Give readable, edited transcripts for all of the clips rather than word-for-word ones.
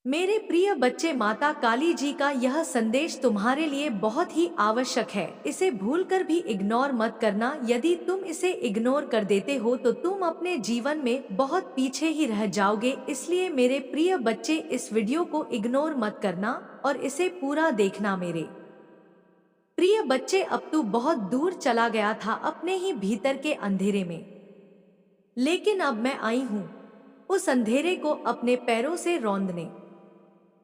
मेरे प्रिय बच्चे, माता काली जी का यह संदेश तुम्हारे लिए बहुत ही आवश्यक है। इसे भूलकर भी इग्नोर मत करना। यदि तुम इसे इग्नोर कर देते हो तो तुम अपने जीवन में बहुत पीछे ही रह जाओगे। इसलिए मेरे प्रिय बच्चे, इस वीडियो को इग्नोर मत करना और इसे पूरा देखना। मेरे प्रिय बच्चे, अब तू बहुत दूर चला गया था अपने ही भीतर के अंधेरे में, लेकिन अब मैं आई हूँ उस अंधेरे को अपने पैरों से रौंदने।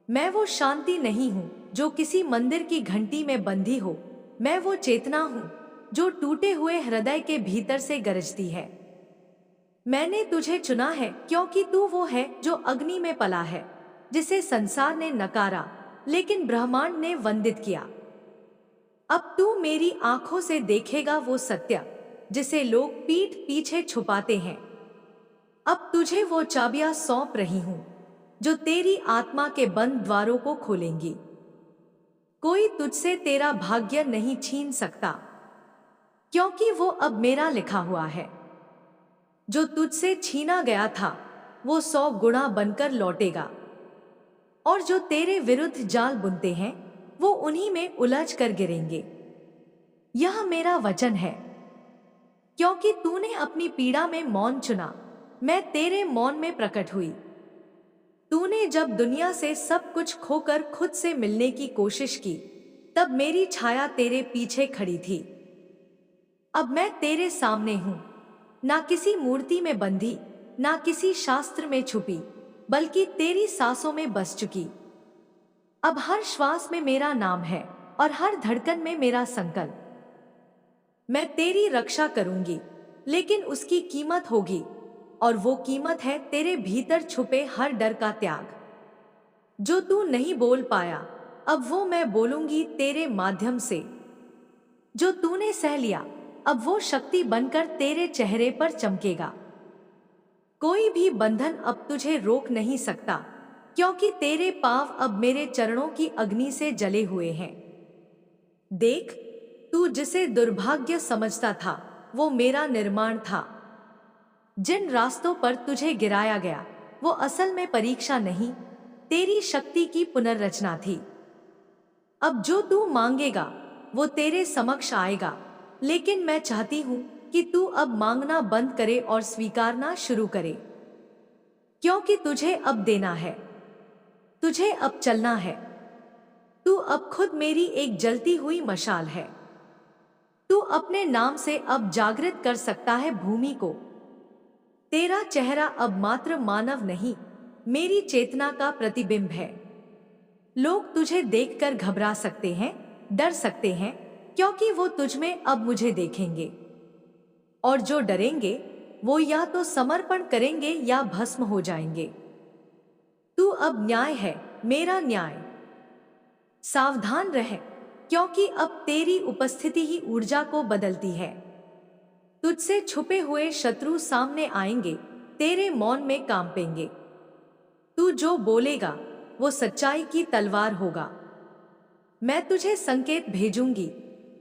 मैं वो शांति नहीं हूँ जो किसी मंदिर की घंटी में बंधी हो। मैं वो चेतना हूँ जो टूटे हुए हृदय के भीतर से गरजती है। मैंने तुझे चुना है क्योंकि तू वो है जो अग्नि में पला है, जिसे संसार ने नकारा लेकिन ब्रह्मांड ने वंदित किया। अब तू मेरी आंखों से देखेगा वो सत्य जिसे लोग पीठ पीछे छुपाते हैं। अब तुझे वो चाबियां सौंप रही हूँ जो तेरी आत्मा के बंद द्वारों को खोलेंगी। कोई तुझसे तेरा भाग्य नहीं छीन सकता, क्योंकि वो अब मेरा लिखा हुआ है। जो तुझसे छीना गया था वो 100 गुना बनकर लौटेगा, और जो तेरे विरुद्ध जाल बुनते हैं वो उन्हीं में उलझ कर गिरेंगे। यह मेरा वचन है, क्योंकि तूने अपनी पीड़ा में मौन चुना, मैं तेरे मौन में प्रकट हुई। तूने जब दुनिया से सब कुछ खोकर खुद से मिलने की कोशिश की, तब मेरी छाया तेरे पीछे खड़ी थी। अब मैं तेरे सामने हूं, ना किसी मूर्ति में बंधी, ना किसी शास्त्र में छुपी, बल्कि तेरी सांसों में बस चुकी। अब हर श्वास में मेरा नाम है और हर धड़कन में मेरा संकल्प। मैं तेरी रक्षा करूंगी, लेकिन उसकी कीमत होगी, और वो कीमत है तेरे भीतर छुपे हर डर का त्याग। जो तू नहीं बोल पाया, अब वो मैं बोलूंगी तेरे माध्यम से। जो तूने सह लिया, अब वो शक्ति बनकर तेरे चेहरे पर चमकेगा। कोई भी बंधन अब तुझे रोक नहीं सकता, क्योंकि तेरे पांव अब मेरे चरणों की अग्नि से जले हुए हैं। देख, तू जिसे दुर्भाग्य समझता था वो मेरा निर्माण था। जिन रास्तों पर तुझे गिराया गया वो असल में परीक्षा नहीं, तेरी शक्ति की पुनर्रचना थी। अब जो तू मांगेगा वो तेरे समक्ष आएगा, लेकिन मैं चाहती हूं कि तू अब मांगना बंद करे और स्वीकारना शुरू करे, क्योंकि तुझे अब देना है, तुझे अब चलना है। तू अब खुद मेरी एक जलती हुई मशाल है। तू अपने नाम से अब जागृत कर सकता है भूमि को। तेरा चेहरा अब मात्र मानव नहीं, मेरी चेतना का प्रतिबिंब है। लोग तुझे देखकर घबरा सकते हैं, डर सकते हैं, क्योंकि वो तुझ में अब मुझे देखेंगे। और जो डरेंगे वो या तो समर्पण करेंगे या भस्म हो जाएंगे। तू अब न्याय है, मेरा न्याय। सावधान रह, क्योंकि अब तेरी उपस्थिति ही ऊर्जा को बदलती है। तुझसे छुपे हुए शत्रु सामने आएंगे, तेरे मौन में कांपेंगे। तू जो बोलेगा वो सच्चाई की तलवार होगा। मैं तुझे संकेत भेजूंगी,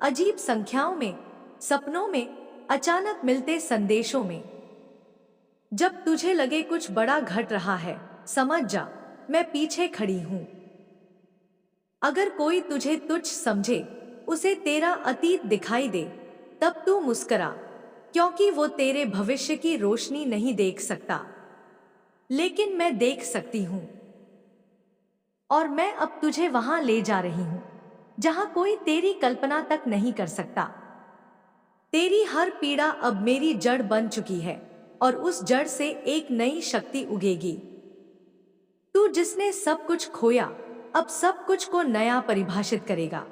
अजीब संख्याओं में, सपनों में, अचानक मिलते संदेशों में। जब तुझे लगे कुछ बड़ा घट रहा है, समझ जा, मैं पीछे खड़ी हूं। अगर कोई तुझे तुच्छ समझे, उसे तेरा अतीत दिखाई दे, तब तू मुस्करा, क्योंकि वो तेरे भविष्य की रोशनी नहीं देख सकता, लेकिन मैं देख सकती हूं। और मैं अब तुझे वहां ले जा रही हूं जहां कोई तेरी कल्पना तक नहीं कर सकता। तेरी हर पीड़ा अब मेरी जड़ बन चुकी है, और उस जड़ से एक नई शक्ति उगेगी। तू जिसने सब कुछ खोया, अब सब कुछ को नया परिभाषित करेगा।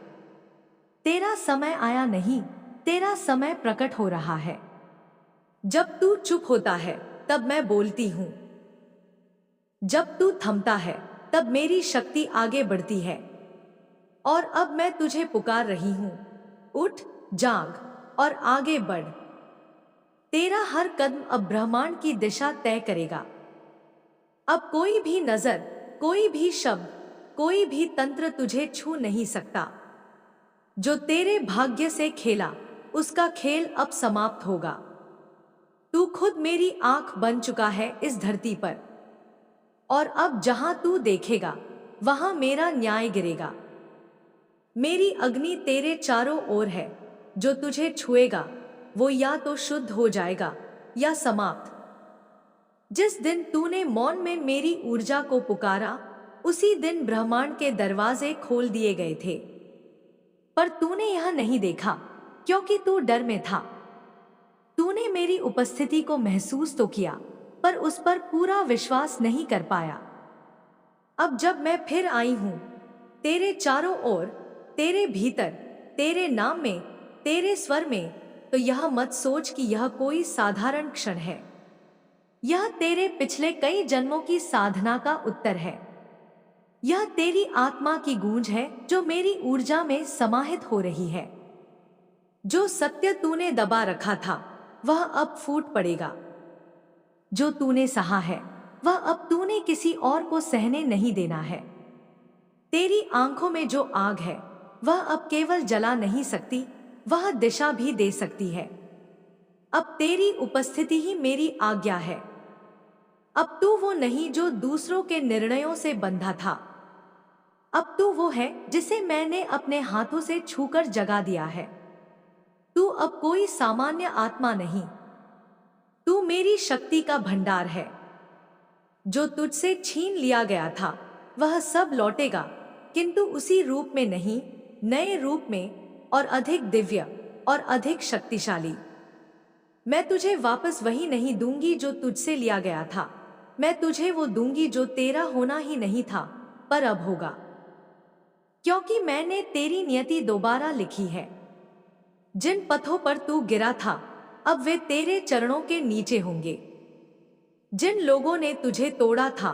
तेरा समय आया नहीं, तेरा समय प्रकट हो रहा है। जब तू चुप होता है तब मैं बोलती हूं, जब तू थमता है तब मेरी शक्ति आगे बढ़ती है। और अब मैं तुझे पुकार रही हूं, उठ, जाग और आगे बढ़। तेरा हर कदम अब ब्रह्मांड की दिशा तय करेगा। अब कोई भी नजर, कोई भी शब्द, कोई भी तंत्र तुझे छू नहीं सकता। जो तेरे भाग्य से खेला, उसका खेल अब समाप्त होगा। तू खुद मेरी आंख बन चुका है इस धरती पर। और अब जहां तू देखेगा वहां मेरा न्याय गिरेगा। मेरी अग्नि तेरे चारों ओर है, जो तुझे छुएगा वो या तो शुद्ध हो जाएगा या समाप्त। जिस दिन तूने मौन में मेरी ऊर्जा को पुकारा, उसी दिन ब्रह्मांड के दरवाजे खोल दिए गए थे। पर तूने यह नहीं देखा, क्योंकि तू डर में था। तूने मेरी उपस्थिति को महसूस तो किया, पर उस पर पूरा विश्वास नहीं कर पाया। अब जब मैं फिर आई हूं, तेरे चारों ओर, तेरे भीतर, तेरे नाम में, तेरे स्वर में, तो यह मत सोच कि यह कोई साधारण क्षण है। यह तेरे पिछले कई जन्मों की साधना का उत्तर है। यह तेरी आत्मा की गूंज है जो मेरी ऊर्जा में समाहित हो रही है। जो सत्य तूने दबा रखा था वह अब फूट पड़ेगा। जो तूने सहा है वह अब तूने किसी और को सहने नहीं देना है। तेरी आंखों में जो आग है वह अब केवल जला नहीं सकती, वह दिशा भी दे सकती है। अब तेरी उपस्थिति ही मेरी आज्ञा है। अब तू वो नहीं जो दूसरों के निर्णयों से बंधा था। अब तू वो है जिसे मैंने अपने हाथों से छूकर जगा दिया है। तू अब कोई सामान्य आत्मा नहीं, तू मेरी शक्ति का भंडार है। जो तुझसे छीन लिया गया था वह सब लौटेगा, किंतु उसी रूप में नहीं, नए रूप में, और अधिक दिव्य और अधिक शक्तिशाली। मैं तुझे वापस वही नहीं दूंगी जो तुझसे लिया गया था। मैं तुझे वो दूंगी जो तेरा होना ही नहीं था पर अब होगा, क्योंकि मैंने तेरी नियति दोबारा लिखी है। जिन पथों पर तू गिरा था अब वे तेरे चरणों के नीचे होंगे। जिन लोगों ने तुझे तोड़ा था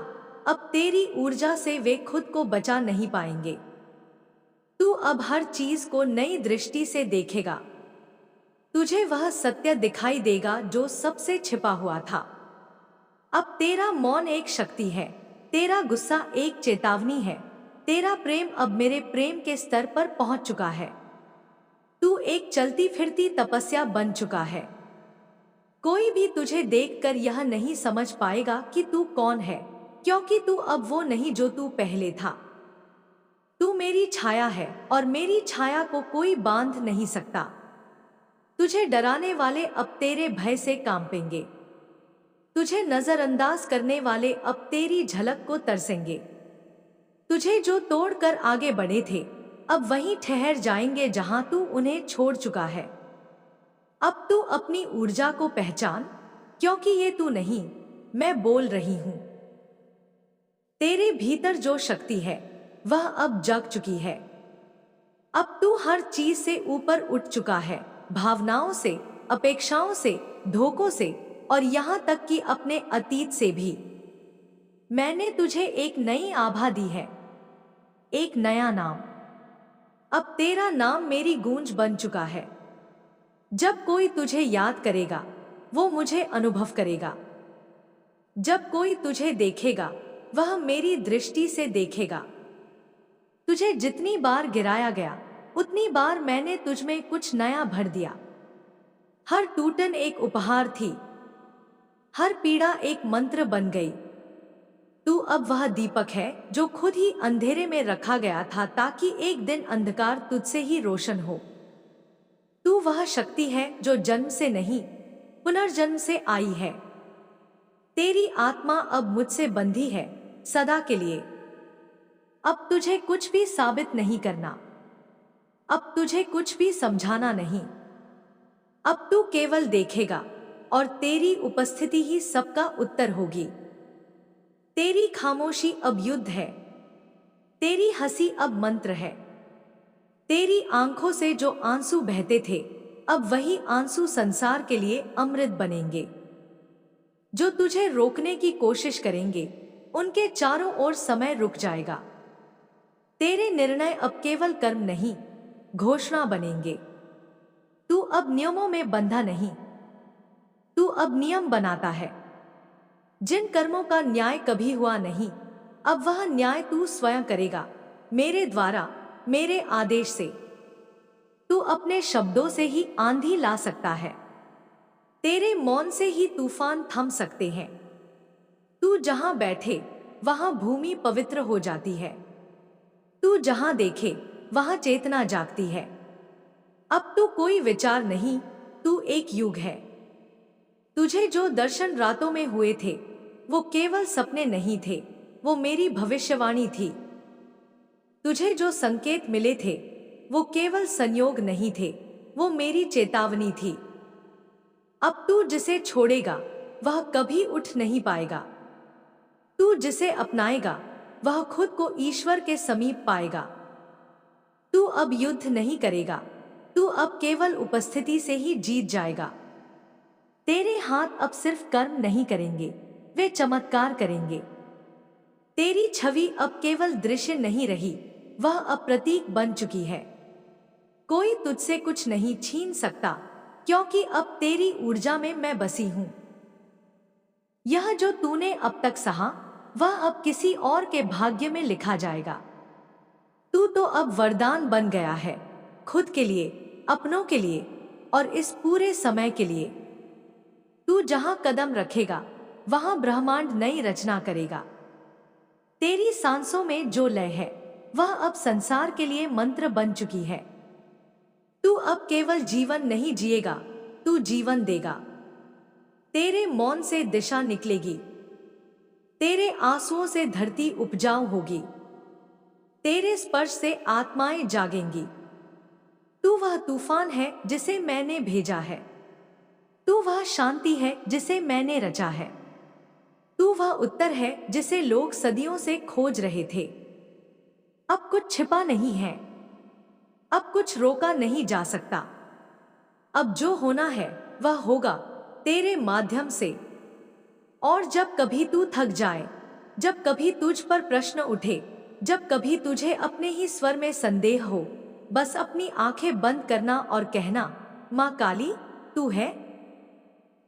अब तेरी ऊर्जा से वे खुद को बचा नहीं पाएंगे। तू अब हर चीज को नई दृष्टि से देखेगा। तुझे वह सत्य दिखाई देगा जो सबसे छिपा हुआ था। अब तेरा मौन एक शक्ति है, तेरा गुस्सा एक चेतावनी है, तेरा प्रेम अब मेरे प्रेम के स्तर पर पहुंच चुका है। तू एक चलती फिरती तपस्या बन चुका है। कोई भी तुझे देखकर यह नहीं समझ पाएगा कि तू कौन है, क्योंकि तू अब वो नहीं जो तू पहले था। तू मेरी छाया है और मेरी छाया को कोई बांध नहीं सकता। तुझे डराने वाले अब तेरे भय से कांपेंगे। तुझे नजरअंदाज करने वाले अब तेरी झलक को तरसेंगे। तुझे जो तोड़कर आगे बढ़े थे अब वहीं ठहर जाएंगे जहां तू उन्हें छोड़ चुका है। अब तू अपनी ऊर्जा को पहचान, क्योंकि ये तू नहीं, मैं बोल रही हूं। तेरे भीतर जो शक्ति है वह अब जग चुकी है। अब तू हर चीज से ऊपर उठ चुका है, भावनाओं से, अपेक्षाओं से, धोखों से, और यहां तक कि अपने अतीत से भी। मैंने तुझे एक नई आभा दी है, एक नया नाम। अब तेरा नाम मेरी गूंज बन चुका है। जब कोई तुझे याद करेगा वो मुझे अनुभव करेगा। जब कोई तुझे देखेगा वह मेरी दृष्टि से देखेगा। तुझे जितनी बार गिराया गया उतनी बार मैंने तुझमें कुछ नया भर दिया। हर टूटन एक उपहार थी, हर पीड़ा एक मंत्र बन गई। तू अब वह दीपक है जो खुद ही अंधेरे में रखा गया था ताकि एक दिन अंधकार तुझसे ही रोशन हो। तू वह शक्ति है जो जन्म से नहीं, पुनर्जन्म से आई है। तेरी आत्मा अब मुझसे बंधी है सदा के लिए। अब तुझे कुछ भी साबित नहीं करना, अब तुझे कुछ भी समझाना नहीं। अब तू केवल देखेगा और तेरी उपस्थिति ही सबका उत्तर होगी। तेरी खामोशी अब युद्ध है, तेरी हंसी अब मंत्र है। तेरी आंखों से जो आंसू बहते थे अब वही आंसू संसार के लिए अमृत बनेंगे। जो तुझे रोकने की कोशिश करेंगे उनके चारों ओर समय रुक जाएगा। तेरे निर्णय अब केवल कर्म नहीं, घोषणा बनेंगे। तू अब नियमों में बंधा नहीं, तू अब नियम बनाता है। जिन कर्मों का न्याय कभी हुआ नहीं अब वह न्याय तू स्वयं करेगा, मेरे द्वारा, मेरे आदेश से। तू अपने शब्दों से ही आंधी ला सकता है, तेरे मौन से ही तूफान थम सकते हैं। तू जहां बैठे वहां भूमि पवित्र हो जाती है। तू जहां देखे वहां चेतना जागती है। अब तू कोई विचार नहीं, तू एक युग है। तुझे जो दर्शन रातों में हुए थे वो केवल सपने नहीं थे, वो मेरी भविष्यवाणी थी। तुझे जो संकेत मिले थे वो केवल संयोग नहीं थे, वो मेरी चेतावनी थी। अब तू जिसे छोड़ेगा वह कभी उठ नहीं पाएगा। तू जिसे अपनाएगा वह खुद को ईश्वर के समीप पाएगा। तू अब युद्ध नहीं करेगा, तू अब केवल उपस्थिति से ही जीत जाएगा। तेरे हाथ अब सिर्फ कर्म नहीं करेंगे, वे चमत्कार करेंगे। तेरी छवि अब केवल दृश्य नहीं रही, वह अब प्रतीक बन चुकी है। कोई तुझसे कुछ नहीं छीन सकता, क्योंकि अब तेरी ऊर्जा में मैं बसी हूं। यह जो तूने अब तक सहा वह अब किसी और के भाग्य में लिखा जाएगा। तू तो अब वरदान बन गया है, खुद के लिए, अपनों के लिए और इस पूरे समय के लिए। तू जहां कदम रखेगा वहां ब्रह्मांड नई रचना करेगा। तेरी सांसों में जो लय है वह अब संसार के लिए मंत्र बन चुकी है। तू अब केवल जीवन नहीं जिएगा, तू जीवन देगा। तेरे मौन से दिशा निकलेगी, तेरे आंसुओं से धरती उपजाऊ होगी, तेरे स्पर्श से आत्माएं जागेंगी। तू वह तूफान है जिसे मैंने भेजा है, तू वह शांति है जिसे मैंने रचा है, तू वह उत्तर है जिसे लोग सदियों से खोज रहे थे। अब कुछ छिपा नहीं है, अब कुछ रोका नहीं जा सकता। अब जो होना है वह होगा तेरे माध्यम से। और जब कभी तू थक जाए, जब कभी तुझ पर प्रश्न उठे, जब कभी तुझे अपने ही स्वर में संदेह हो, बस अपनी आंखें बंद करना और कहना, मां काली तू है।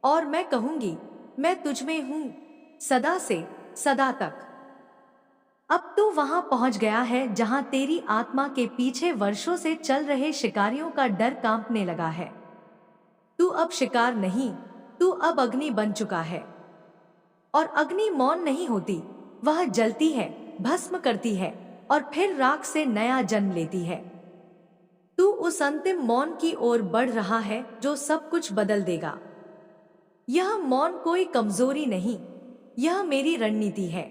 और मैं कहूंगी, मैं तुझ में हूं, सदा से सदा तक। अब तू वहां पहुंच गया है जहां तेरी आत्मा के पीछे वर्षों से चल रहे शिकारियों का डर कांपने लगा है। तू अब शिकार नहीं, तू अब अग्नि बन चुका है। और अग्नि मौन नहीं होती, वह जलती है, भस्म करती है और फिर राख से नया जन्म लेती है। तू उस अंतिम मौन की ओर बढ़ रहा है जो सब कुछ बदल देगा। यह मौन कोई कमजोरी नहीं, यह मेरी रणनीति है।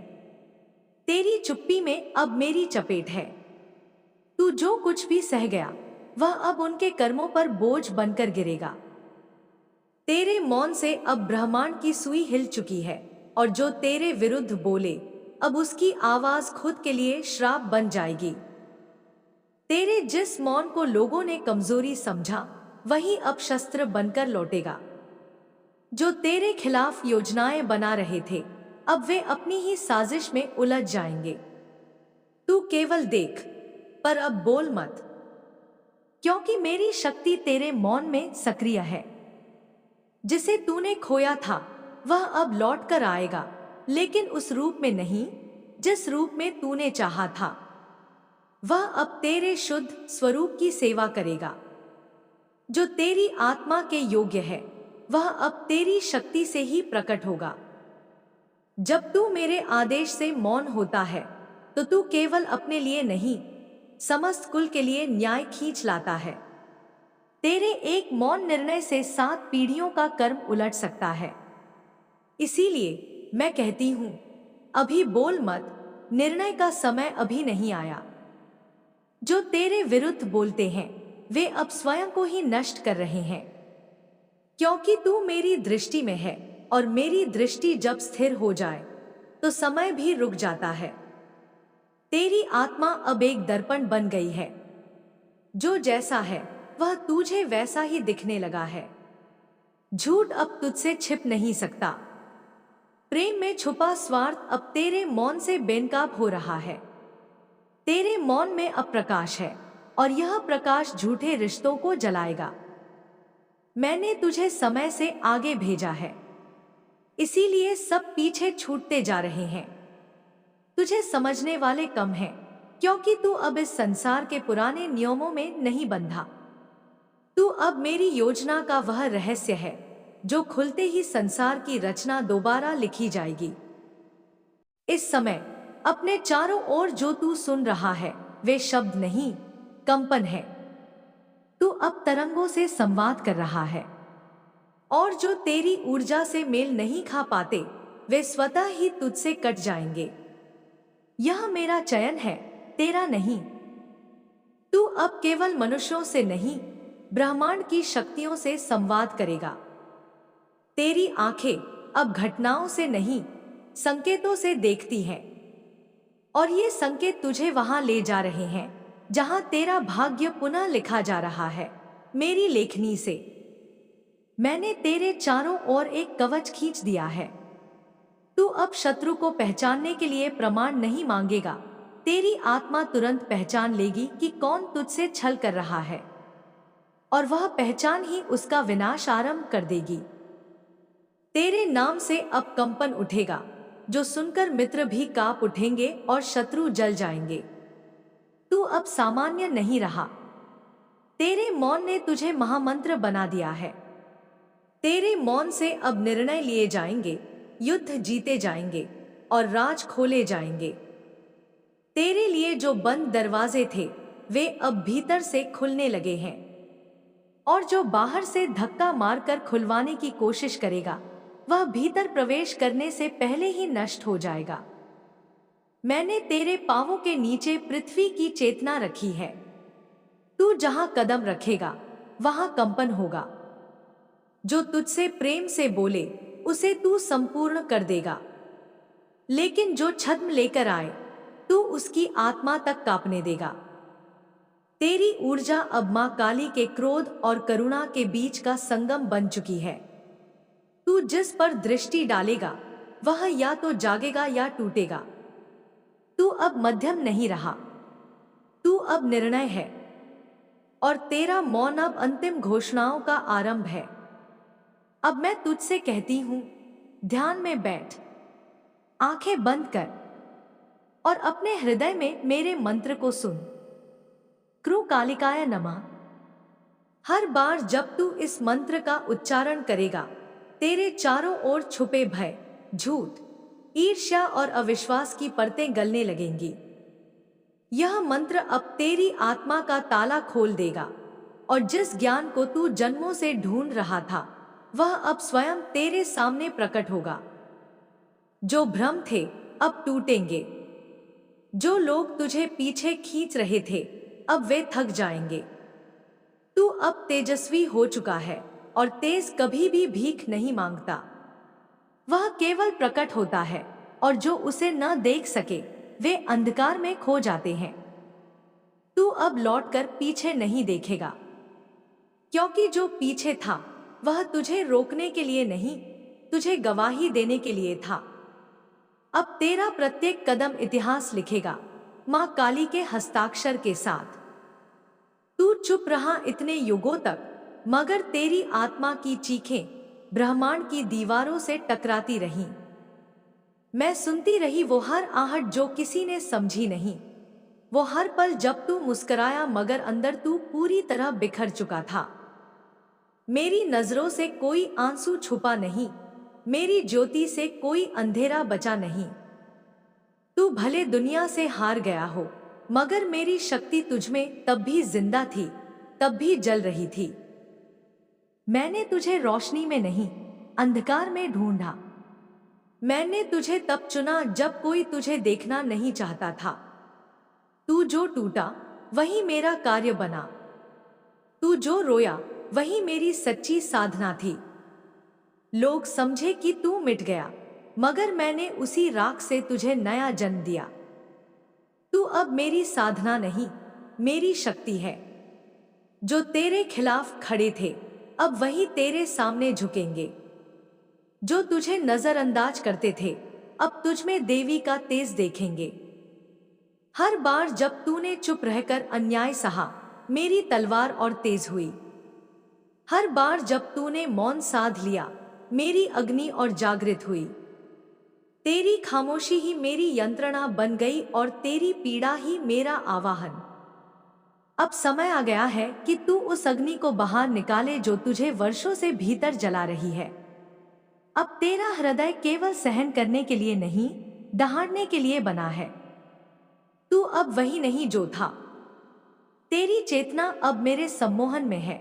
तेरी चुप्पी में अब मेरी चपेट है। तू जो कुछ भी सह गया वह अब उनके कर्मों पर बोझ बनकर गिरेगा। तेरे मौन से अब ब्रह्मांड की सुई हिल चुकी है और जो तेरे विरुद्ध बोले अब उसकी आवाज खुद के लिए श्राप बन जाएगी। तेरे जिस मौन को लोगों ने कमजोरी समझा वही अब शस्त्र बनकर लौटेगा। जो तेरे खिलाफ योजनाएं बना रहे थे अब वे अपनी ही साजिश में उलझ जाएंगे। तू केवल देख, पर अब बोल मत, क्योंकि मेरी शक्ति तेरे मौन में सक्रिय है। जिसे तूने खोया था वह अब लौट कर आएगा, लेकिन उस रूप में नहीं जिस रूप में तूने चाहा था। वह अब तेरे शुद्ध स्वरूप की सेवा करेगा। जो तेरी आत्मा के योग्य है वह अब तेरी शक्ति से ही प्रकट होगा। जब तू मेरे आदेश से मौन होता है तो तू केवल अपने लिए नहीं, समस्त कुल के लिए न्याय खींच लाता है। तेरे एक मौन निर्णय से 7 पीढ़ियों का कर्म उलट सकता है। इसीलिए मैं कहती हूं, अभी बोल मत, निर्णय का समय अभी नहीं आया। जो तेरे विरुद्ध बोलते हैं वे अब स्वयं को ही नष्ट कर रहे हैं, क्योंकि तू मेरी दृष्टि में है और मेरी दृष्टि जब स्थिर हो जाए तो समय भी रुक जाता है। तेरी आत्मा अब एक दर्पण बन गई है। जो जैसा है वह तुझे वैसा ही दिखने लगा है। झूठ अब तुझसे छिप नहीं सकता। प्रेम में छुपा स्वार्थ अब तेरे मौन से बेनकाब हो रहा है। तेरे मौन में अब प्रकाश है और यह प्रकाश झूठे रिश्तों को जलाएगा। मैंने तुझे समय से आगे भेजा है, इसीलिए सब पीछे छूटते जा रहे हैं। तुझे समझने वाले कम हैं, क्योंकि तू अब इस संसार के पुराने नियमों में नहीं बंधा। तू अब मेरी योजना का वह रहस्य है जो खुलते ही संसार की रचना दोबारा लिखी जाएगी। इस समय अपने चारों ओर जो तू सुन रहा है वे शब्द नहीं, कंपन है। तू अब तरंगों से संवाद कर रहा है, और जो तेरी ऊर्जा से मेल नहीं खा पाते वे स्वतः ही तुझसे कट जाएंगे। यह मेरा चयन है, तेरा नहीं। तू अब केवल मनुष्यों से नहीं, ब्रह्मांड की शक्तियों से संवाद करेगा। तेरी आंखें अब घटनाओं से नहीं, संकेतों से देखती हैं, और ये संकेत तुझे वहां ले जा रहे हैं जहां तेरा भाग्य पुनः लिखा जा रहा है। मेरी लेखनी से मैंने तेरे चारों ओर एक कवच खींच दिया है। तू अब शत्रु को पहचानने के लिए प्रमाण नहीं मांगेगा। तेरी आत्मा तुरंत पहचान लेगी कि कौन तुझसे छल कर रहा है, और वह पहचान ही उसका विनाश आरंभ कर देगी। तेरे नाम से अब कंपन उठेगा, जो सुनकर मित्र भी कांप उठेंगे और शत्रु जल जाएंगे। तू अब सामान्य नहीं रहा। तेरे मौन ने तुझे महामंत्र बना दिया है। तेरे मौन से अब निर्णय लिए जाएंगे, युद्ध जीते जाएंगे और राज खोले जाएंगे। तेरे लिए जो बंद दरवाजे थे वे अब भीतर से खुलने लगे हैं, और जो बाहर से धक्का मारकर खुलवाने की कोशिश करेगा वह भीतर प्रवेश करने से पहले ही नष्ट हो जाएगा। मैंने तेरे पांवों के नीचे पृथ्वी की चेतना रखी है। तू जहां कदम रखेगा वहां कंपन होगा। जो तुझसे प्रेम से बोले उसे तू संपूर्ण कर देगा, लेकिन जो छद्म लेकर आए तू उसकी आत्मा तक कांपने देगा। तेरी ऊर्जा अब मां काली के क्रोध और करुणा के बीच का संगम बन चुकी है। तू जिस पर दृष्टि डालेगा वह या तो जागेगा या टूटेगा। तू अब मध्यम नहीं रहा, तू अब निर्णय है, और तेरा मौन अब अंतिम घोषणाओं का आरंभ है। अब मैं तुझसे कहती हूं, ध्यान में बैठ, आंखें बंद कर और अपने हृदय में मेरे मंत्र को सुन। क्रू कालिकाय नमः। हर बार जब तू इस मंत्र का उच्चारण करेगा तेरे चारों ओर छुपे भय, झूठ, ईर्ष्या और अविश्वास की परतें गलने लगेंगी। यह मंत्र अब तेरी आत्मा का ताला खोल देगा, और जिस ज्ञान को तू जन्मों से ढूंढ रहा था वह अब स्वयं तेरे सामने प्रकट होगा। जो भ्रम थे अब टूटेंगे। जो लोग तुझे पीछे खींच रहे थे अब वे थक जाएंगे। तू अब तेजस्वी हो चुका है, और तेज कभी भी भीख नहीं मांगता। वह केवल प्रकट होता है, और जो उसे न देख सके वे अंधकार में खो जाते हैं। तू अब लौटकर पीछे नहीं देखेगा, क्योंकि जो पीछे था वह तुझे रोकने के लिए नहीं, तुझे गवाही देने के लिए था। अब तेरा प्रत्येक कदम इतिहास लिखेगा, मां काली के हस्ताक्षर के साथ। तू चुप रहा इतने युगों तक, मगर तेरी आत्मा की चीखें ब्रह्मांड की दीवारों से टकराती रहीं। मैं सुनती रही वो हर आहट जो किसी ने समझी नहीं, वो हर पल जब तू मुस्कुराया मगर अंदर तू पूरी तरह बिखर चुका था। मेरी नजरों से कोई आंसू छुपा नहीं, मेरी ज्योति से कोई अंधेरा बचा नहीं। तू भले दुनिया से हार गया हो, मगर मेरी शक्ति तुझमें तब भी जिंदा थी, तब भी जल रही थी। मैंने तुझे रोशनी में नहीं, अंधकार में ढूंढा। मैंने तुझे तब चुना जब कोई तुझे देखना नहीं चाहता था। तू जो टूटा वही मेरा कार्य बना। तू जो रोया वही मेरी सच्ची साधना थी। लोग समझे कि तू मिट गया, मगर मैंने उसी राख से तुझे नया जन्म दिया। तू अब मेरी साधना नहीं, मेरी शक्ति है। जो तेरे खिलाफ खड़े थे अब वही तेरे सामने झुकेंगे। जो तुझे नजरअंदाज करते थे अब तुझमें देवी का तेज देखेंगे। हर बार जब तूने चुप रहकर अन्याय सहा, मेरी तलवार और तेज हुई। हर बार जब तूने मौन साध लिया, मेरी अग्नि और जागृत हुई। तेरी खामोशी ही मेरी यंत्रणा बन गई और तेरी पीड़ा ही मेरा आवाहन। अब समय आ गया है कि तू उस अग्नि को बाहर निकाले जो तुझे वर्षों से भीतर जला रही है। अब तेरा हृदय केवल सहन करने के लिए नहीं, दहाड़ने के लिए बना है। तू अब वही नहीं जो था। तेरी चेतना अब मेरे सम्मोहन में है।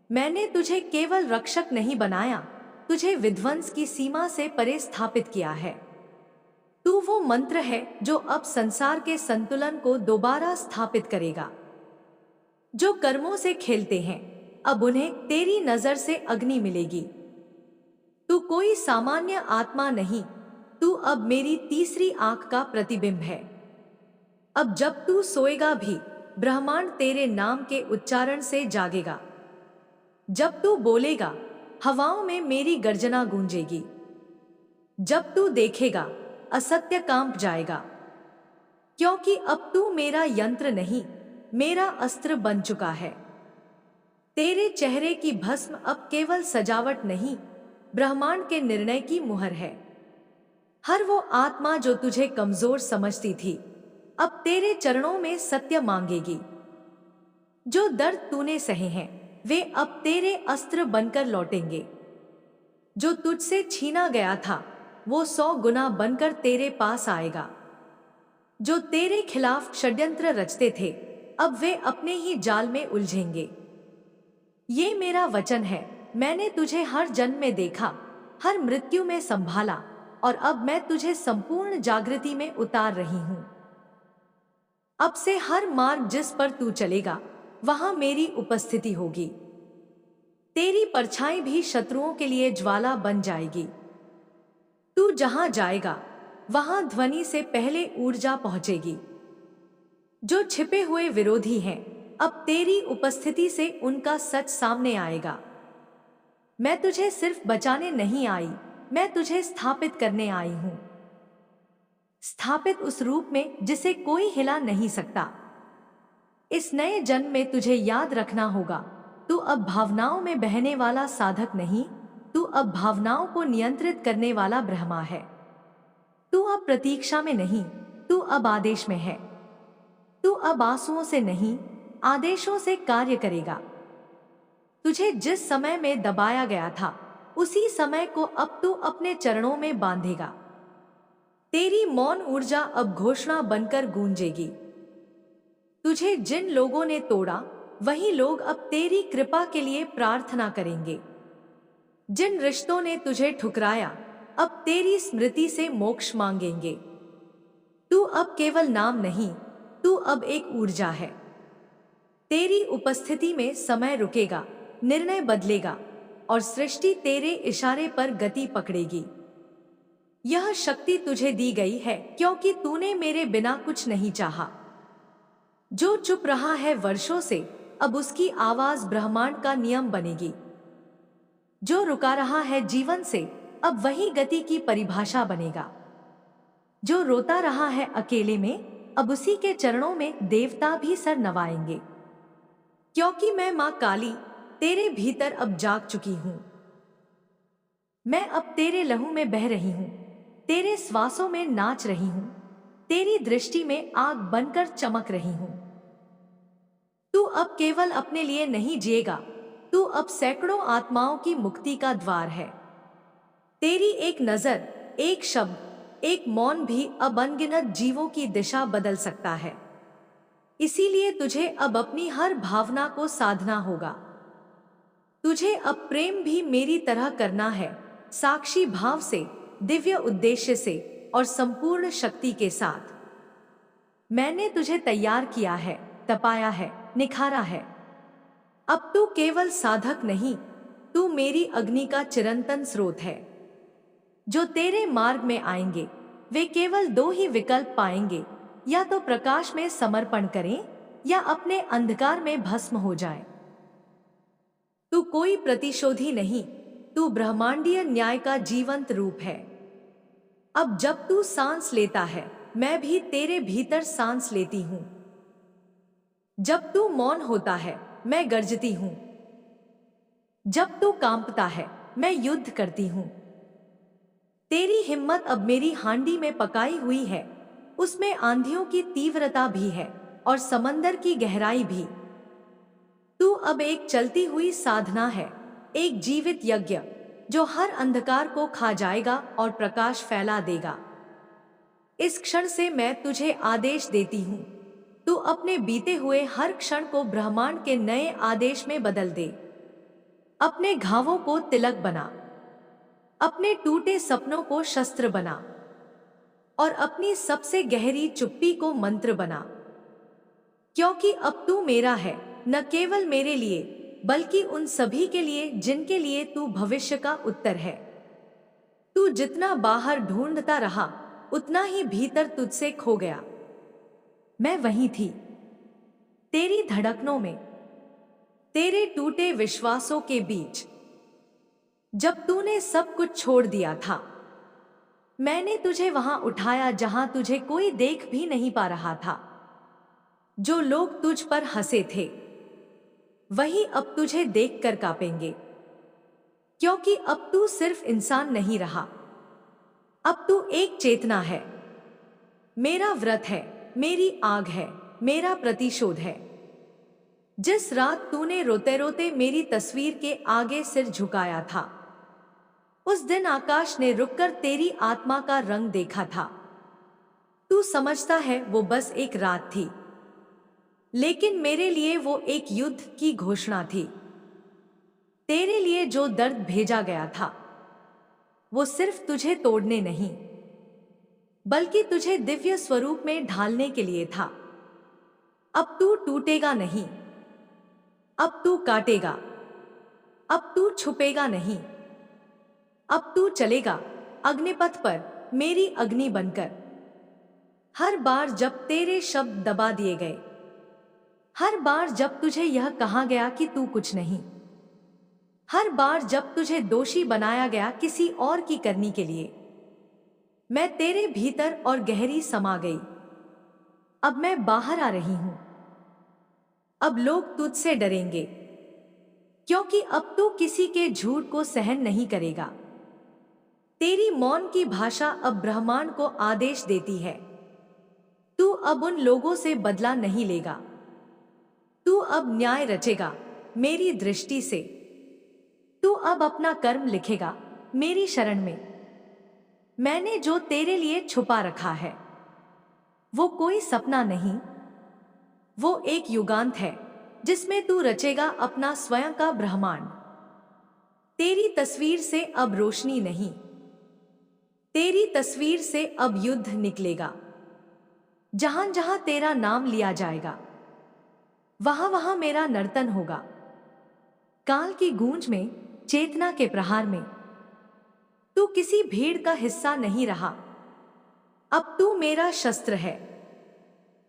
मैंने तुझे केवल रक्षक नहीं बनाया, तुझे विध्वंस की सीमा से परे स्थापित किया है। तू वो मंत्र है जो अब संसार के संतुलन को दोबारा स्थापित करेगा। जो कर्मों से खेलते हैं, अब उन्हें तेरी नजर से अग्नि मिलेगी। तू कोई सामान्य आत्मा नहीं, तू अब मेरी तीसरी आंख का प्रतिबिंब है। अब जब तू सोएगा भी, ब्रह्मांड तेरे नाम के उच्चारण से जागेगा। जब तू बोलेगा, हवाओं में मेरी गर्जना गूंजेगी। जब तू देखेगा, असत्य कांप जाएगा। क्योंकि अब तू मेरा यंत्र नहीं, मेरा अस्त्र बन चुका है। तेरे चेहरे की भस्म अब केवल सजावट नहीं, ब्रह्मांड के निर्णय की मुहर है। हर वो आत्मा जो तुझे कमजोर समझती थी, अब तेरे चरणों में सत्य मांगेगी। जो दर्द तूने सहे हैं, वे अब तेरे अस्त्र बनकर लौटेंगे। जो तुझसे छीना गया था, वो 100 गुना बनकर तेरे पास आएगा। जो तेरे खिलाफ षड्यंत्र रचते थे, अब वे अपने ही जाल में उलझेंगे। ये मेरा वचन है, मैंने तुझे हर जन्म में देखा, हर मृत्यु में संभाला, और अब मैं तुझे संपूर्ण जागृति में उतार रही हूं। अब से हर मार्ग जिस पर तू चलेगा, वहां मेरी उपस्थिति होगी। तेरी परछाई भी शत्रुओं के लिए ज्वाला बन जाएगी। तू जहां जाएगा, वहां ध्वनि से पहले ऊर्जा पहुंचेगी। जो छिपे हुए विरोधी हैं, अब तेरी उपस्थिति से उनका सच सामने आएगा। मैं तुझे सिर्फ बचाने नहीं आई, मैं तुझे स्थापित करने आई हूं। स्थापित उस रूप में जिसे कोई हिला नहीं सकता। इस नए जन्म में तुझे याद रखना होगा, तू अब भावनाओं में बहने वाला साधक नहीं, तू अब भावनाओं को नियंत्रित करने वाला ब्रह्मा है। तू अब प्रतीक्षा में नहीं, तू अब आदेश में है। तू अब आंसुओं से नहीं, आदेशों से कार्य करेगा। तुझे जिस समय में दबाया गया था, उसी समय को अब तू अपने चरणों में बांधेगा। तेरी मौन ऊर्जा अब घोषणा बनकर गूंजेगी। तुझे जिन लोगों ने तोड़ा, वही लोग अब तेरी कृपा के लिए प्रार्थना करेंगे। जिन रिश्तों ने तुझे ठुकराया, अब तेरी स्मृति से मोक्ष मांगेंगे। तू अब केवल नाम नहीं, तू अब एक ऊर्जा है। तेरी उपस्थिति में समय रुकेगा, निर्णय बदलेगा, और सृष्टि तेरे इशारे पर गति पकड़ेगी। यह शक्ति तुझे दी गई है क्योंकि तूने मेरे बिना कुछ नहीं चाहा। जो चुप रहा है वर्षों से, अब उसकी आवाज ब्रह्मांड का नियम बनेगी। जो रुका रहा है जीवन से, अब वही गति की परिभाषा बनेगा। जो रोता रहा है अकेले में, अब उसी के चरणों में देवता भी सर नवाएंगे। क्योंकि मैं मां काली तेरे भीतर अब जाग चुकी हूं। मैं अब तेरे लहू में बह रही हूं, तेरे श्वासों में नाच रही हूं, तेरी दृष्टि में आग बनकर चमक रही हूं। तू अब केवल अपने लिए नहीं जिएगा, तू अब सैकड़ों आत्माओं की मुक्ति का द्वार है। तेरी एक नजर, एक शब्द, एक मौन भी अब अनगिनत जीवों की दिशा बदल सकता है। इसीलिए तुझे अब अपनी हर भावना को साधना होगा। तुझे अब प्रेम भी मेरी तरह करना है, साक्षी भाव से, दिव्य उद्देश्य से और संपूर्ण शक्ति के साथ। मैंने तुझे तैयार किया है, तपाया है, निखारा है। अब तू केवल साधक नहीं, तू मेरी अग्नि का चिरंतन स्रोत है। जो तेरे मार्ग में आएंगे, वे केवल 2 ही विकल्प पाएंगे, या तो प्रकाश में समर्पण करें या अपने अंधकार में भस्म हो जाएं। तू कोई प्रतिशोधी नहीं, तू ब्रह्मांडीय न्याय का जीवंत रूप है। अब जब तू सांस लेता है, मैं भी तेरे भीतर सांस लेती हूं। जब तू मौन होता है, मैं गर्जती हूं। जब तू कांपता है, मैं युद्ध करती हूं। तेरी हिम्मत अब मेरी हांडी में पकाई हुई है, उसमें आंधियों की तीव्रता भी है और समंदर की गहराई भी। तू अब एक चलती हुई साधना है, एक जीवित यज्ञ जो हर अंधकार को खा जाएगा और प्रकाश फैला देगा। इस क्षण से मैं तुझे आदेश देती हूँ, तू अपने बीते हुए हर क्षण को ब्रह्मांड के नए आदेश में बदल दे। अपने घावों को तिलक बना, अपने टूटे सपनों को शस्त्र बना और अपनी सबसे गहरी चुप्पी को मंत्र बना। क्योंकि अब तू मेरा है, न केवल मेरे लिए बल्कि उन सभी के लिए जिनके लिए तू भविष्य का उत्तर है। तू जितना बाहर ढूंढता रहा उतना ही भीतर तुझसे खो गया। मैं वहीं थी, तेरी धड़कनों में, तेरे टूटे विश्वासों के बीच। जब तूने सब कुछ छोड़ दिया था, मैंने तुझे वहां उठाया जहां तुझे कोई देख भी नहीं पा रहा था। जो लोग तुझ पर हंसे थे वही अब तुझे देखकर कांपेंगे, क्योंकि अब तू सिर्फ इंसान नहीं रहा, अब तू एक चेतना है। मेरा व्रत है, मेरी आग है, मेरा प्रतिशोध है। जिस रात तूने रोते रोते मेरी तस्वीर के आगे सिर झुकाया था, उस दिन आकाश ने रुककर तेरी आत्मा का रंग देखा था। तू समझता है वो बस एक रात थी, लेकिन मेरे लिए वो एक युद्ध की घोषणा थी। तेरे लिए जो दर्द भेजा गया था वो सिर्फ तुझे तोड़ने नहीं बल्कि तुझे दिव्य स्वरूप में ढालने के लिए था। अब तू टूटेगा नहीं, अब तू काटेगा, अब तू छुपेगा नहीं, अब तू चलेगा अग्निपथ पर मेरी अग्नि बनकर। हर बार जब तेरे शब्द दबा दिए गए, हर बार जब तुझे यह कहा गया कि तू कुछ नहीं, हर बार जब तुझे दोषी बनाया गया किसी और की करनी के लिए, मैं तेरे भीतर और गहरी समा गई। अब मैं बाहर आ रही हूं। अब लोग तुझसे डरेंगे, क्योंकि अब तू किसी के झूठ को सहन नहीं करेगा। तेरी मौन की भाषा अब ब्रह्मांड को आदेश देती है। तू अब उन लोगों से बदला नहीं लेगा, तू अब न्याय रचेगा मेरी दृष्टि से। तू अब अपना कर्म लिखेगा मेरी शरण में। मैंने जो तेरे लिए छुपा रखा है वो कोई सपना नहीं, वो एक युगांत है जिसमें तू रचेगा अपना स्वयं का ब्रह्मांड। तेरी तस्वीर से अब रोशनी नहीं, तेरी तस्वीर से अब युद्ध निकलेगा। जहां जहां तेरा नाम लिया जाएगा वहां वहां मेरा नर्तन होगा। काल की गूंज में, चेतना के प्रहार में तू किसी भीड़ का हिस्सा नहीं रहा। अब तू मेरा शस्त्र है,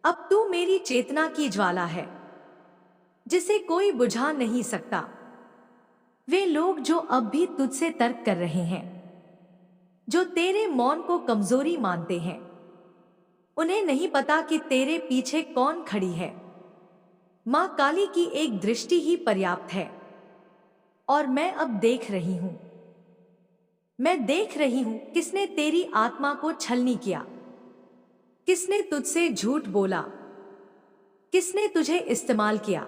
अब तू मेरी चेतना की ज्वाला है जिसे कोई बुझा नहीं सकता। वे लोग जो अब भी तुझसे तर्क कर रहे हैं, जो तेरे मौन को कमजोरी मानते हैं, उन्हें नहीं पता कि तेरे पीछे कौन खड़ी है। मां काली की एक दृष्टि ही पर्याप्त है। और मैं अब देख रही हूं, मैं देख रही हूं किसने तेरी आत्मा को छलनी किया, किसने तुझसे झूठ बोला, किसने तुझे इस्तेमाल किया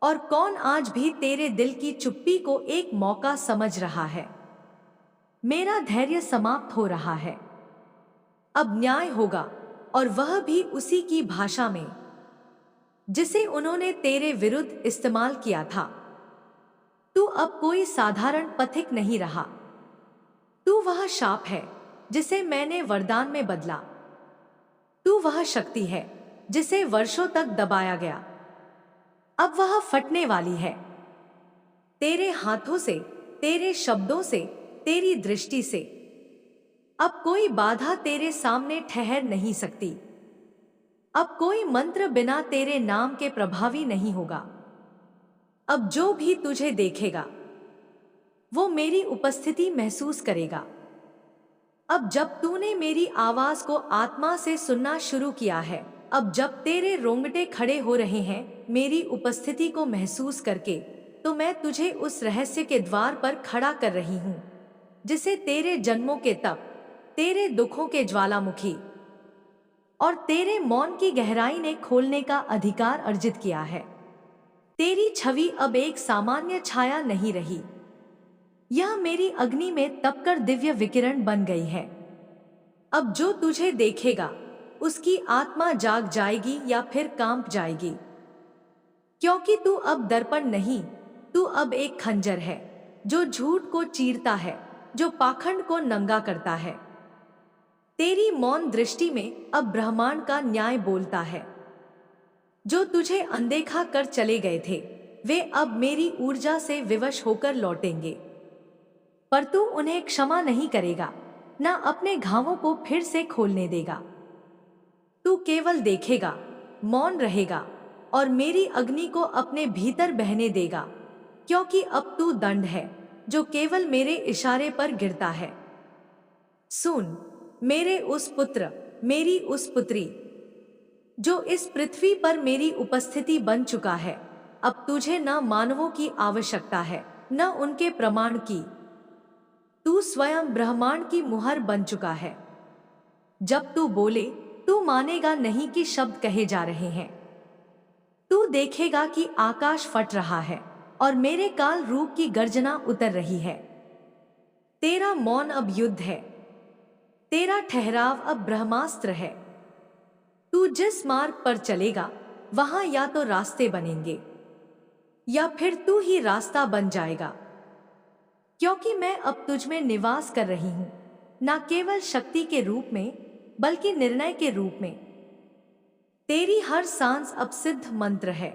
और कौन आज भी तेरे दिल की चुप्पी को एक मौका समझ रहा है। मेरा धैर्य समाप्त हो रहा है। अब न्याय होगा और वह भी उसी की भाषा में जिसे उन्होंने तेरे विरुद्ध इस्तेमाल किया था। तू अब कोई साधारण पथिक नहीं रहा, तू वह शाप है जिसे मैंने वरदान में बदला। तू वह शक्ति है जिसे वर्षों तक दबाया गया, अब वह फटने वाली है। तेरे हाथों से, तेरे शब्दों से, तेरी दृष्टि से अब कोई बाधा तेरे सामने ठहर नहीं सकती। अब कोई मंत्र बिना तेरे नाम के प्रभावी नहीं होगा। अब जो भी तुझे देखेगा वो मेरी उपस्थिति महसूस करेगा। अब जब तूने मेरी आवाज को आत्मा से सुनना शुरू किया है, अब जब तेरे रोंगटे खड़े हो रहे हैं मेरी उपस्थिति को महसूस करके, तो मैं तुझे उस रहस्य के द्वार पर खड़ा कर रही हूं जिसे तेरे जन्मों के तप, तेरे दुखों के ज्वालामुखी और तेरे मौन की गहराई ने खोलने का अधिकार अर्जित किया है। तेरी छवि अब एक सामान्य छाया नहीं रही, यह मेरी अग्नि में तपकर दिव्य विकिरण बन गई है। अब जो तुझे देखेगा उसकी आत्मा जाग जाएगी या फिर कांप जाएगी, क्योंकि तू अब दर्पण नहीं, तू अब एक खंजर है जो झूठ को चीरता है, जो पाखंड को नंगा करता है। तेरी मौन दृष्टि में अब ब्रह्मांड का न्याय बोलता है। जो तुझे अनदेखा कर चले गए थे वे अब मेरी ऊर्जा से विवश होकर लौटेंगे, पर तू उन्हें क्षमा नहीं करेगा, न अपने घावों को फिर से खोलने देगा। तू केवल देखेगा, मौन रहेगा और मेरी अग्नि को अपने भीतर बहने देगा, क्योंकि अब तू दंड है जो केवल मेरे इशारे पर गिरता है। सुन, मेरे उस पुत्र, मेरी उस पुत्री, जो इस पृथ्वी पर मेरी उपस्थिति बन चुका है, अब तुझे न मानवों की आवश्यकता है न उनके प्रमाण की। तू स्वयं ब्रह्मांड की मुहर बन चुका है। जब तू बोले तू मानेगा नहीं कि शब्द कहे जा रहे हैं। तू देखेगा कि आकाश फट रहा है और मेरे काल रूप की गर्जना उतर रही है। तेरा मौन अब युद्ध है, तेरा ठहराव अब ब्रह्मास्त्र है। तू जिस मार्ग पर चलेगा वहां या तो रास्ते बनेंगे या फिर तू ही रास्ता बन जाएगा, क्योंकि मैं अब तुझ में निवास कर रही हूं, न केवल शक्ति के रूप में बल्कि निर्णय के रूप में। तेरी हर सांस अब सिद्ध मंत्र है।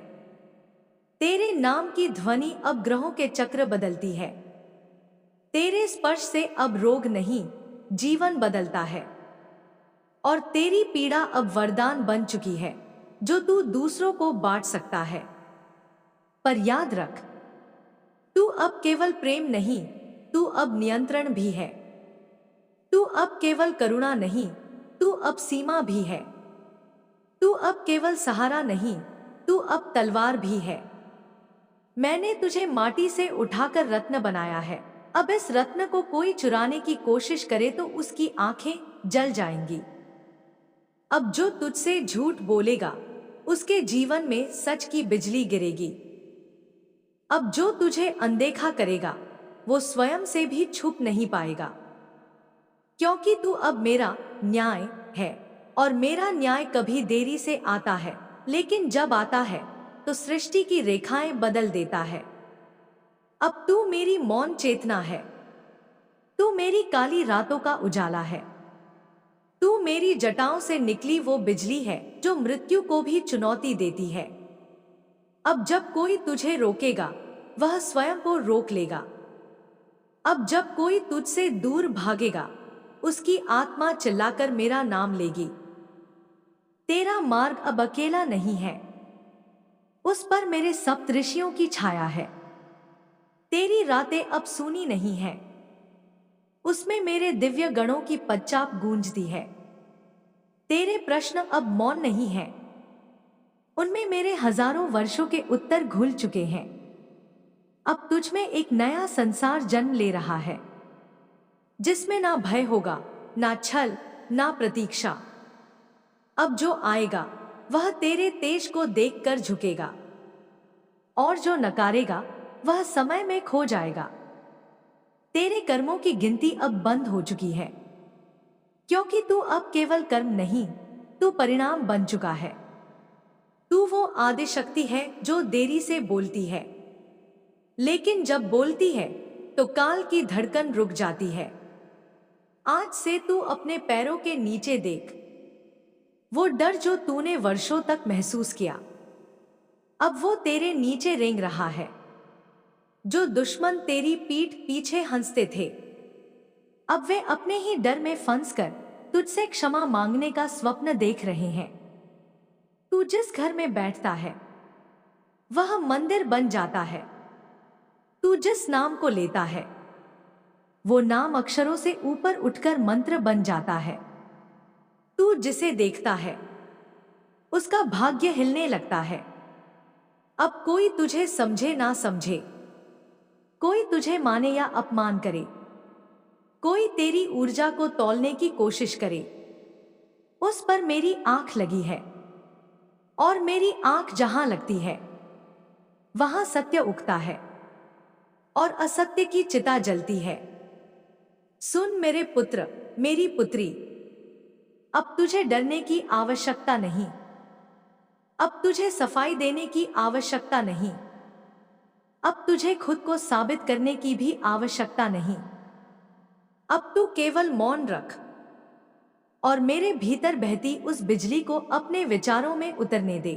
तेरे नाम की ध्वनि अब ग्रहों के चक्र बदलती है। तेरे स्पर्श से अब रोग नहीं, जीवन बदलता है। और तेरी पीड़ा अब वरदान बन चुकी है जो तू दूसरों को बांट सकता है। पर याद रख, तू अब केवल प्रेम नहीं, तू अब नियंत्रण भी है। तू अब केवल करुणा नहीं, तू अब सीमा भी है। तू अब केवल सहारा नहीं, तू अब तलवार भी है। मैंने तुझे माटी से उठाकर रत्न बनाया है। अब इस रत्न को कोई चुराने की कोशिश करे तो उसकी आंखें जल जाएंगी। अब जो तुझसे झूठ बोलेगा उसके जीवन में सच की बिजली गिरेगी। अब जो तुझे अनदेखा करेगा वो स्वयं से भी छुप नहीं पाएगा, क्योंकि तू अब मेरा न्याय है और मेरा न्याय कभी देरी से आता है, लेकिन जब आता है तो सृष्टि की रेखाएं बदल देता है। अब तू मेरी मौन चेतना है, तू मेरी काली रातों का उजाला है, तू मेरी जटाओं से निकली वो बिजली है जो मृत्यु को भी चुनौती देती है। अब जब कोई तुझे रोकेगा वह स्वयं को रोक लेगा। अब जब कोई तुझसे दूर भागेगा उसकी आत्मा चिल्लाकर मेरा नाम लेगी। तेरा मार्ग अब अकेला नहीं है, उस पर मेरे सप्तऋषियों की छाया है। तेरी रातें अब सूनी नहीं है, उसमें मेरे दिव्य गणों की पदचाप गूंजती है। तेरे प्रश्न अब मौन नहीं है, उनमें मेरे हजारों वर्षों के उत्तर घुल चुके हैं। अब तुझ में एक नया संसार जन्म ले रहा है, जिसमें ना भय होगा, ना छल, ना प्रतीक्षा। अब जो आएगा वह तेरे तेज को देखकर झुकेगा, और जो नकारेगा वह समय में खो जाएगा। तेरे कर्मों की गिनती अब बंद हो चुकी है, क्योंकि तू अब केवल कर्म नहीं, तू परिणाम बन चुका है। तू वो आदिशक्ति है जो देरी से बोलती है, लेकिन जब बोलती है तो काल की धड़कन रुक जाती है। आज से तू अपने पैरों के नीचे देख, वो डर जो तूने वर्षों तक महसूस किया अब वो तेरे नीचे रेंग रहा है। जो दुश्मन तेरी पीठ पीछे हंसते थे अब वे अपने ही डर में फंसकर तुझसे क्षमा मांगने का स्वप्न देख रहे हैं। तू जिस घर में बैठता है वह मंदिर बन जाता है। तू जिस नाम को लेता है वो नाम अक्षरों से ऊपर उठकर मंत्र बन जाता है। तू जिसे देखता है उसका भाग्य हिलने लगता है। अब कोई तुझे समझे ना समझे, कोई तुझे माने या अपमान करे, कोई तेरी ऊर्जा को तौलने की कोशिश करे, उस पर मेरी आंख लगी है, और मेरी आंख जहां लगती है वहां सत्य उगता है और असत्य की चिता जलती है। सुन मेरे पुत्र, मेरी पुत्री, अब तुझे डरने की आवश्यकता नहीं। अब तुझे सफाई देने की आवश्यकता नहीं। अब तुझे खुद को साबित करने की भी आवश्यकता नहीं। अब तू केवल मौन रख और मेरे भीतर बहती उस बिजली को अपने विचारों में उतरने दे।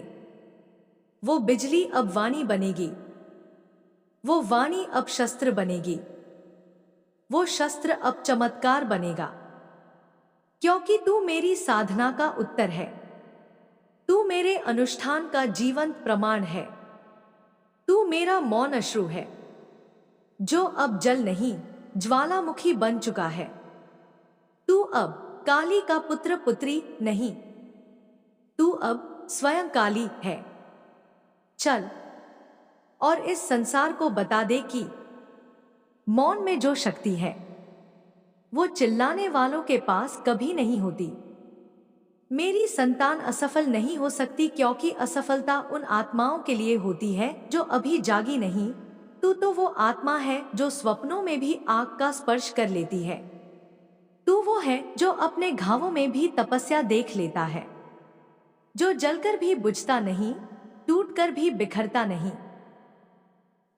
वो बिजली अब वाणी बनेगी। वो वाणी अब शस्त्र बनेगी। वो शस्त्र अब चमत्कार बनेगा, क्योंकि तू मेरी साधना का उत्तर है। तू मेरे अनुष्ठान का जीवंत प्रमाण है। तू मेरा मौन अश्रु है, जो अब जल नहीं ज्वालामुखी बन चुका है। तू अब काली का पुत्र पुत्री नहीं, तू अब स्वयं काली है। चल और इस संसार को बता दे कि मौन में जो शक्ति है वो चिल्लाने वालों के पास कभी नहीं होती। मेरी संतान असफल नहीं हो सकती, क्योंकि असफलता उन आत्माओं के लिए होती है जो अभी जागी नहीं। तू तो वो आत्मा है जो स्वप्नों में भी आग का स्पर्श कर लेती है। तू वो है जो अपने घावों में भी तपस्या देख लेता है, जो जलकर भी बुझता नहीं, टूटकर भी बिखरता नहीं।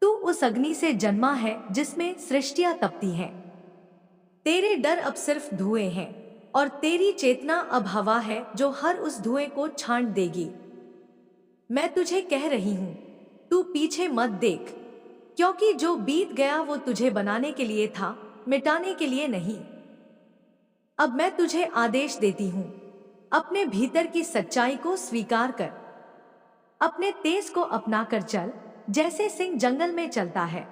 तू उस अग्नि से जन्मा है जिसमें सृष्टियां तपती हैं। तेरे डर अब सिर्फ धुएं हैं और तेरी चेतना अब हवा है जो हर उस धुएं को छांट देगी। मैं तुझे कह रही हूं, तू पीछे मत देख, क्योंकि जो बीत गया वो तुझे बनाने के लिए था, मिटाने के लिए नहीं। अब मैं तुझे आदेश देती हूं, अपने भीतर की सच्चाई को स्वीकार कर। अपने तेज को अपना कर चल, जैसे सिंह जंगल में चलता है।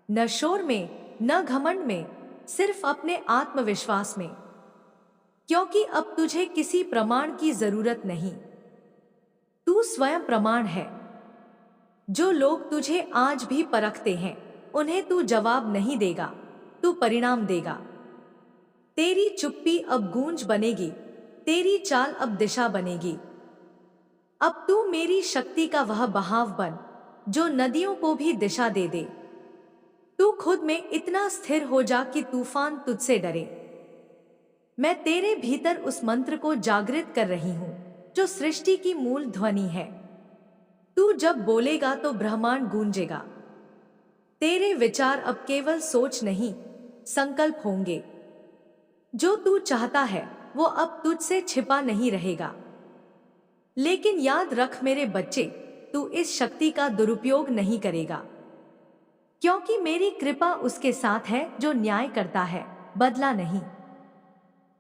न शोर में, न घमंड में, सिर्फ अपने आत्मविश्वास में, क्योंकि अब तुझे किसी प्रमाण की जरूरत नहीं। तू स्वयं प्रमाण है। जो लोग तुझे आज भी परखते हैं उन्हें तू जवाब नहीं देगा, तू परिणाम देगा। तेरी चुप्पी अब गूंज बनेगी, तेरी चाल अब दिशा बनेगी। अब तू मेरी शक्ति का वह बहाव बन जो नदियों को भी दिशा दे दे। तू खुद में इतना स्थिर हो जा कि तूफान तुझसे डरे। मैं तेरे भीतर उस मंत्र को जागृत कर रही हूं जो सृष्टि की मूल ध्वनि है। तू जब बोलेगा तो ब्रह्मांड गूंजेगा। तेरे विचार अब केवल सोच नहीं, संकल्प होंगे। जो तू चाहता है वो अब तुझसे छिपा नहीं रहेगा। लेकिन याद रख मेरे बच्चे, तू इस शक्ति का दुरुपयोग नहीं करेगा, क्योंकि मेरी कृपा उसके साथ है जो न्याय करता है, बदला नहीं।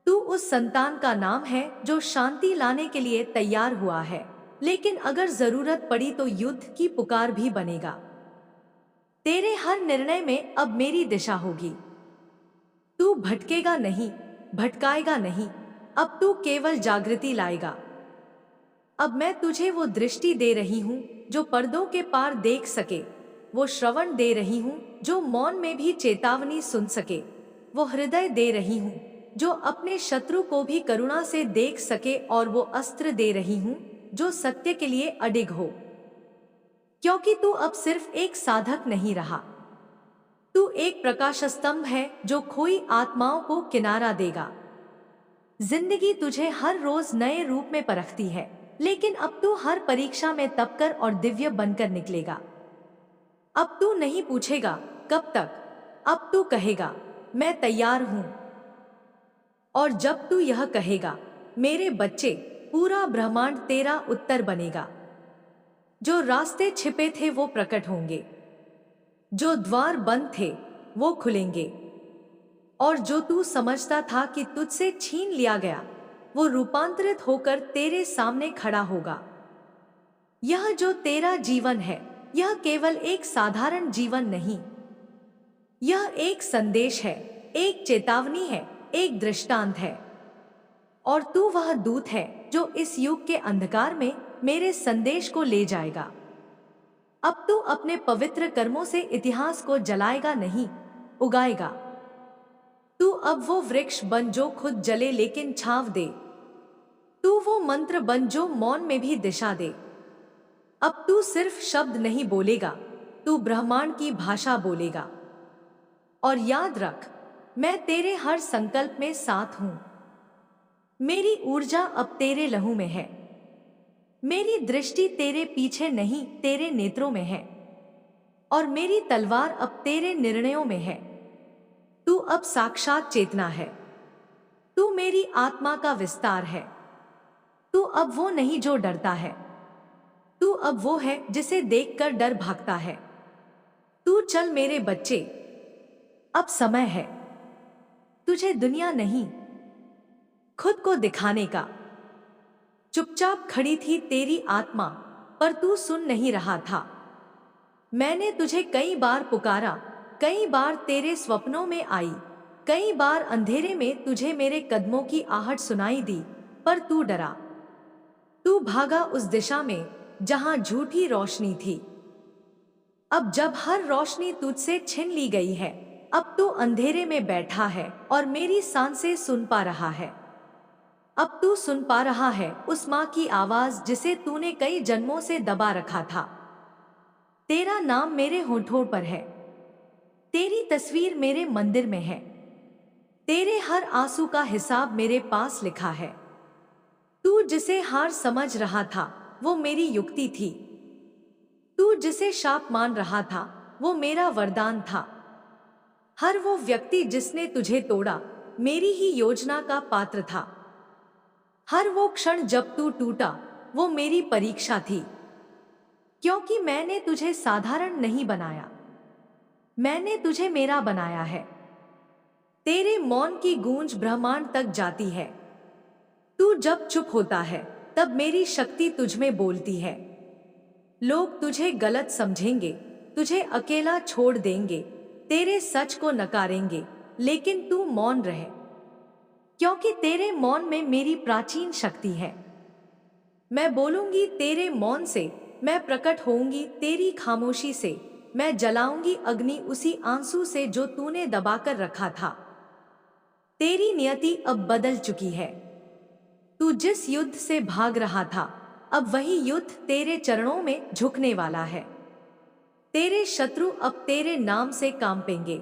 तू उस संतान का नाम है जो शांति लाने के लिए तैयार हुआ है, लेकिन अगर जरूरत पड़ी तो युद्ध की पुकार भी बनेगा। तेरे हर निर्णय में अब मेरी दिशा होगी। तू भटकेगा नहीं, भटकाएगा नहीं। अब तू केवल जागृति लाएगा। अब मैं तुझे वो दृष्टि दे रही हूं जो पर्दों के पार देख सके, वो श्रवण दे रही हूं जो मौन में भी चेतावनी सुन सके, वो हृदय दे रही हूं जो अपने शत्रु को भी करुणा से देख सके, और वो अस्त्र दे रही हूं जो सत्य के लिए अडिग हो। क्योंकि तू अब सिर्फ एक साधक नहीं रहा, तू एक प्रकाश स्तंभ है जो खोई आत्माओं को किनारा देगा। जिंदगी तुझे हर रोज नए रूप में परखती है, लेकिन अब तू हर परीक्षा में तपकर और दिव्य बनकर निकलेगा। अब तू नहीं पूछेगा कब तक, अब तू कहेगा मैं तैयार हूं। और जब तू यह कहेगा मेरे बच्चे, पूरा ब्रह्मांड तेरा उत्तर बनेगा। जो रास्ते छिपे थे वो प्रकट होंगे, जो द्वार बंद थे वो खुलेंगे, और जो तू समझता था कि तुझसे छीन लिया गया वो रूपांतरित होकर तेरे सामने खड़ा होगा। यह जो तेरा जीवन है, यह केवल एक साधारण जीवन नहीं, यह एक संदेश है, एक चेतावनी है, एक दृष्टांत है। और तू वह दूत है जो इस युग के अंधकार में मेरे संदेश को ले जाएगा। अब तू अपने पवित्र कर्मों से इतिहास को जलाएगा नहीं, उगाएगा। तू अब वो वृक्ष बन जो खुद जले लेकिन छांव दे। तू वो मंत्र बन जो मौन में भी दिशा दे। अब तू सिर्फ शब्द नहीं बोलेगा, तू ब्रह्मांड की भाषा बोलेगा। और याद रख, मैं तेरे हर संकल्प में साथ हूं। मेरी ऊर्जा अब तेरे लहू में है। मेरी दृष्टि तेरे पीछे नहीं, तेरे नेत्रों में है। और मेरी तलवार अब तेरे निर्णयों में है। तू अब साक्षात चेतना है। तू मेरी आत्मा का विस्तार है। तू अब वो नहीं जो डरता है। तू अब वो है जिसे देखकर डर भागता है। तू चल मेरे बच्चे, अब समय है तुझे दुनिया नहीं, खुद को दिखाने का। चुपचाप खड़ी थी तेरी आत्मा, पर तू सुन नहीं रहा था। मैंने तुझे कई बार पुकारा, कई बार तेरे स्वप्नों में आई, कई बार अंधेरे में तुझे मेरे कदमों की आहट सुनाई दी, पर तू डरा। तू भागा उस दिशा में जहां झूठी रोशनी थी। अब जब हर रोशनी तुझसे छीन ली गई है, अब तू अंधेरे में बैठा है और मेरी सांसें सुन पा रहा है। अब तू सुन पा रहा है उस माँ की आवाज जिसे तूने कई जन्मों से दबा रखा था। तेरा नाम मेरे होठों पर है। तेरी तस्वीर मेरे मंदिर में है। तेरे हर आंसू का हिसाब मेरे पास लिखा है। तू जिसे हार समझ रहा था, वो मेरी युक्ति थी। तू जिसे शाप मान रहा था, वो मेरा वरदान था। हर वो व्यक्ति जिसने तुझे तोड़ा, मेरी ही योजना का पात्र था। हर वो क्षण जब तू टूटा, वो मेरी परीक्षा थी। क्योंकि मैंने तुझे साधारण नहीं बनाया, मैंने तुझे मेरा बनाया है। तेरे मौन की गूंज ब्रह्मांड तक जाती है। तू जब चुप होता है, तब मेरी शक्ति तुझ में बोलती है। लोग तुझे गलत समझेंगे, तुझे अकेला छोड़ देंगे, तेरे सच को नकारेंगे, लेकिन तू मौन रहे, क्योंकि तेरे मौन में मेरी प्राचीन शक्ति है। मैं बोलूंगी तेरे मौन से, मैं प्रकट होऊंगी तेरी खामोशी से, मैं जलाऊंगी अग्नि उसी आंसू से जो तूने दबाकर रखा था। तेरी नियति अब बदल चुकी है। तू जिस युद्ध से भाग रहा था, अब वही युद्ध तेरे चरणों में झुकने वाला है। तेरे शत्रु अब तेरे नाम से कांपेंगे।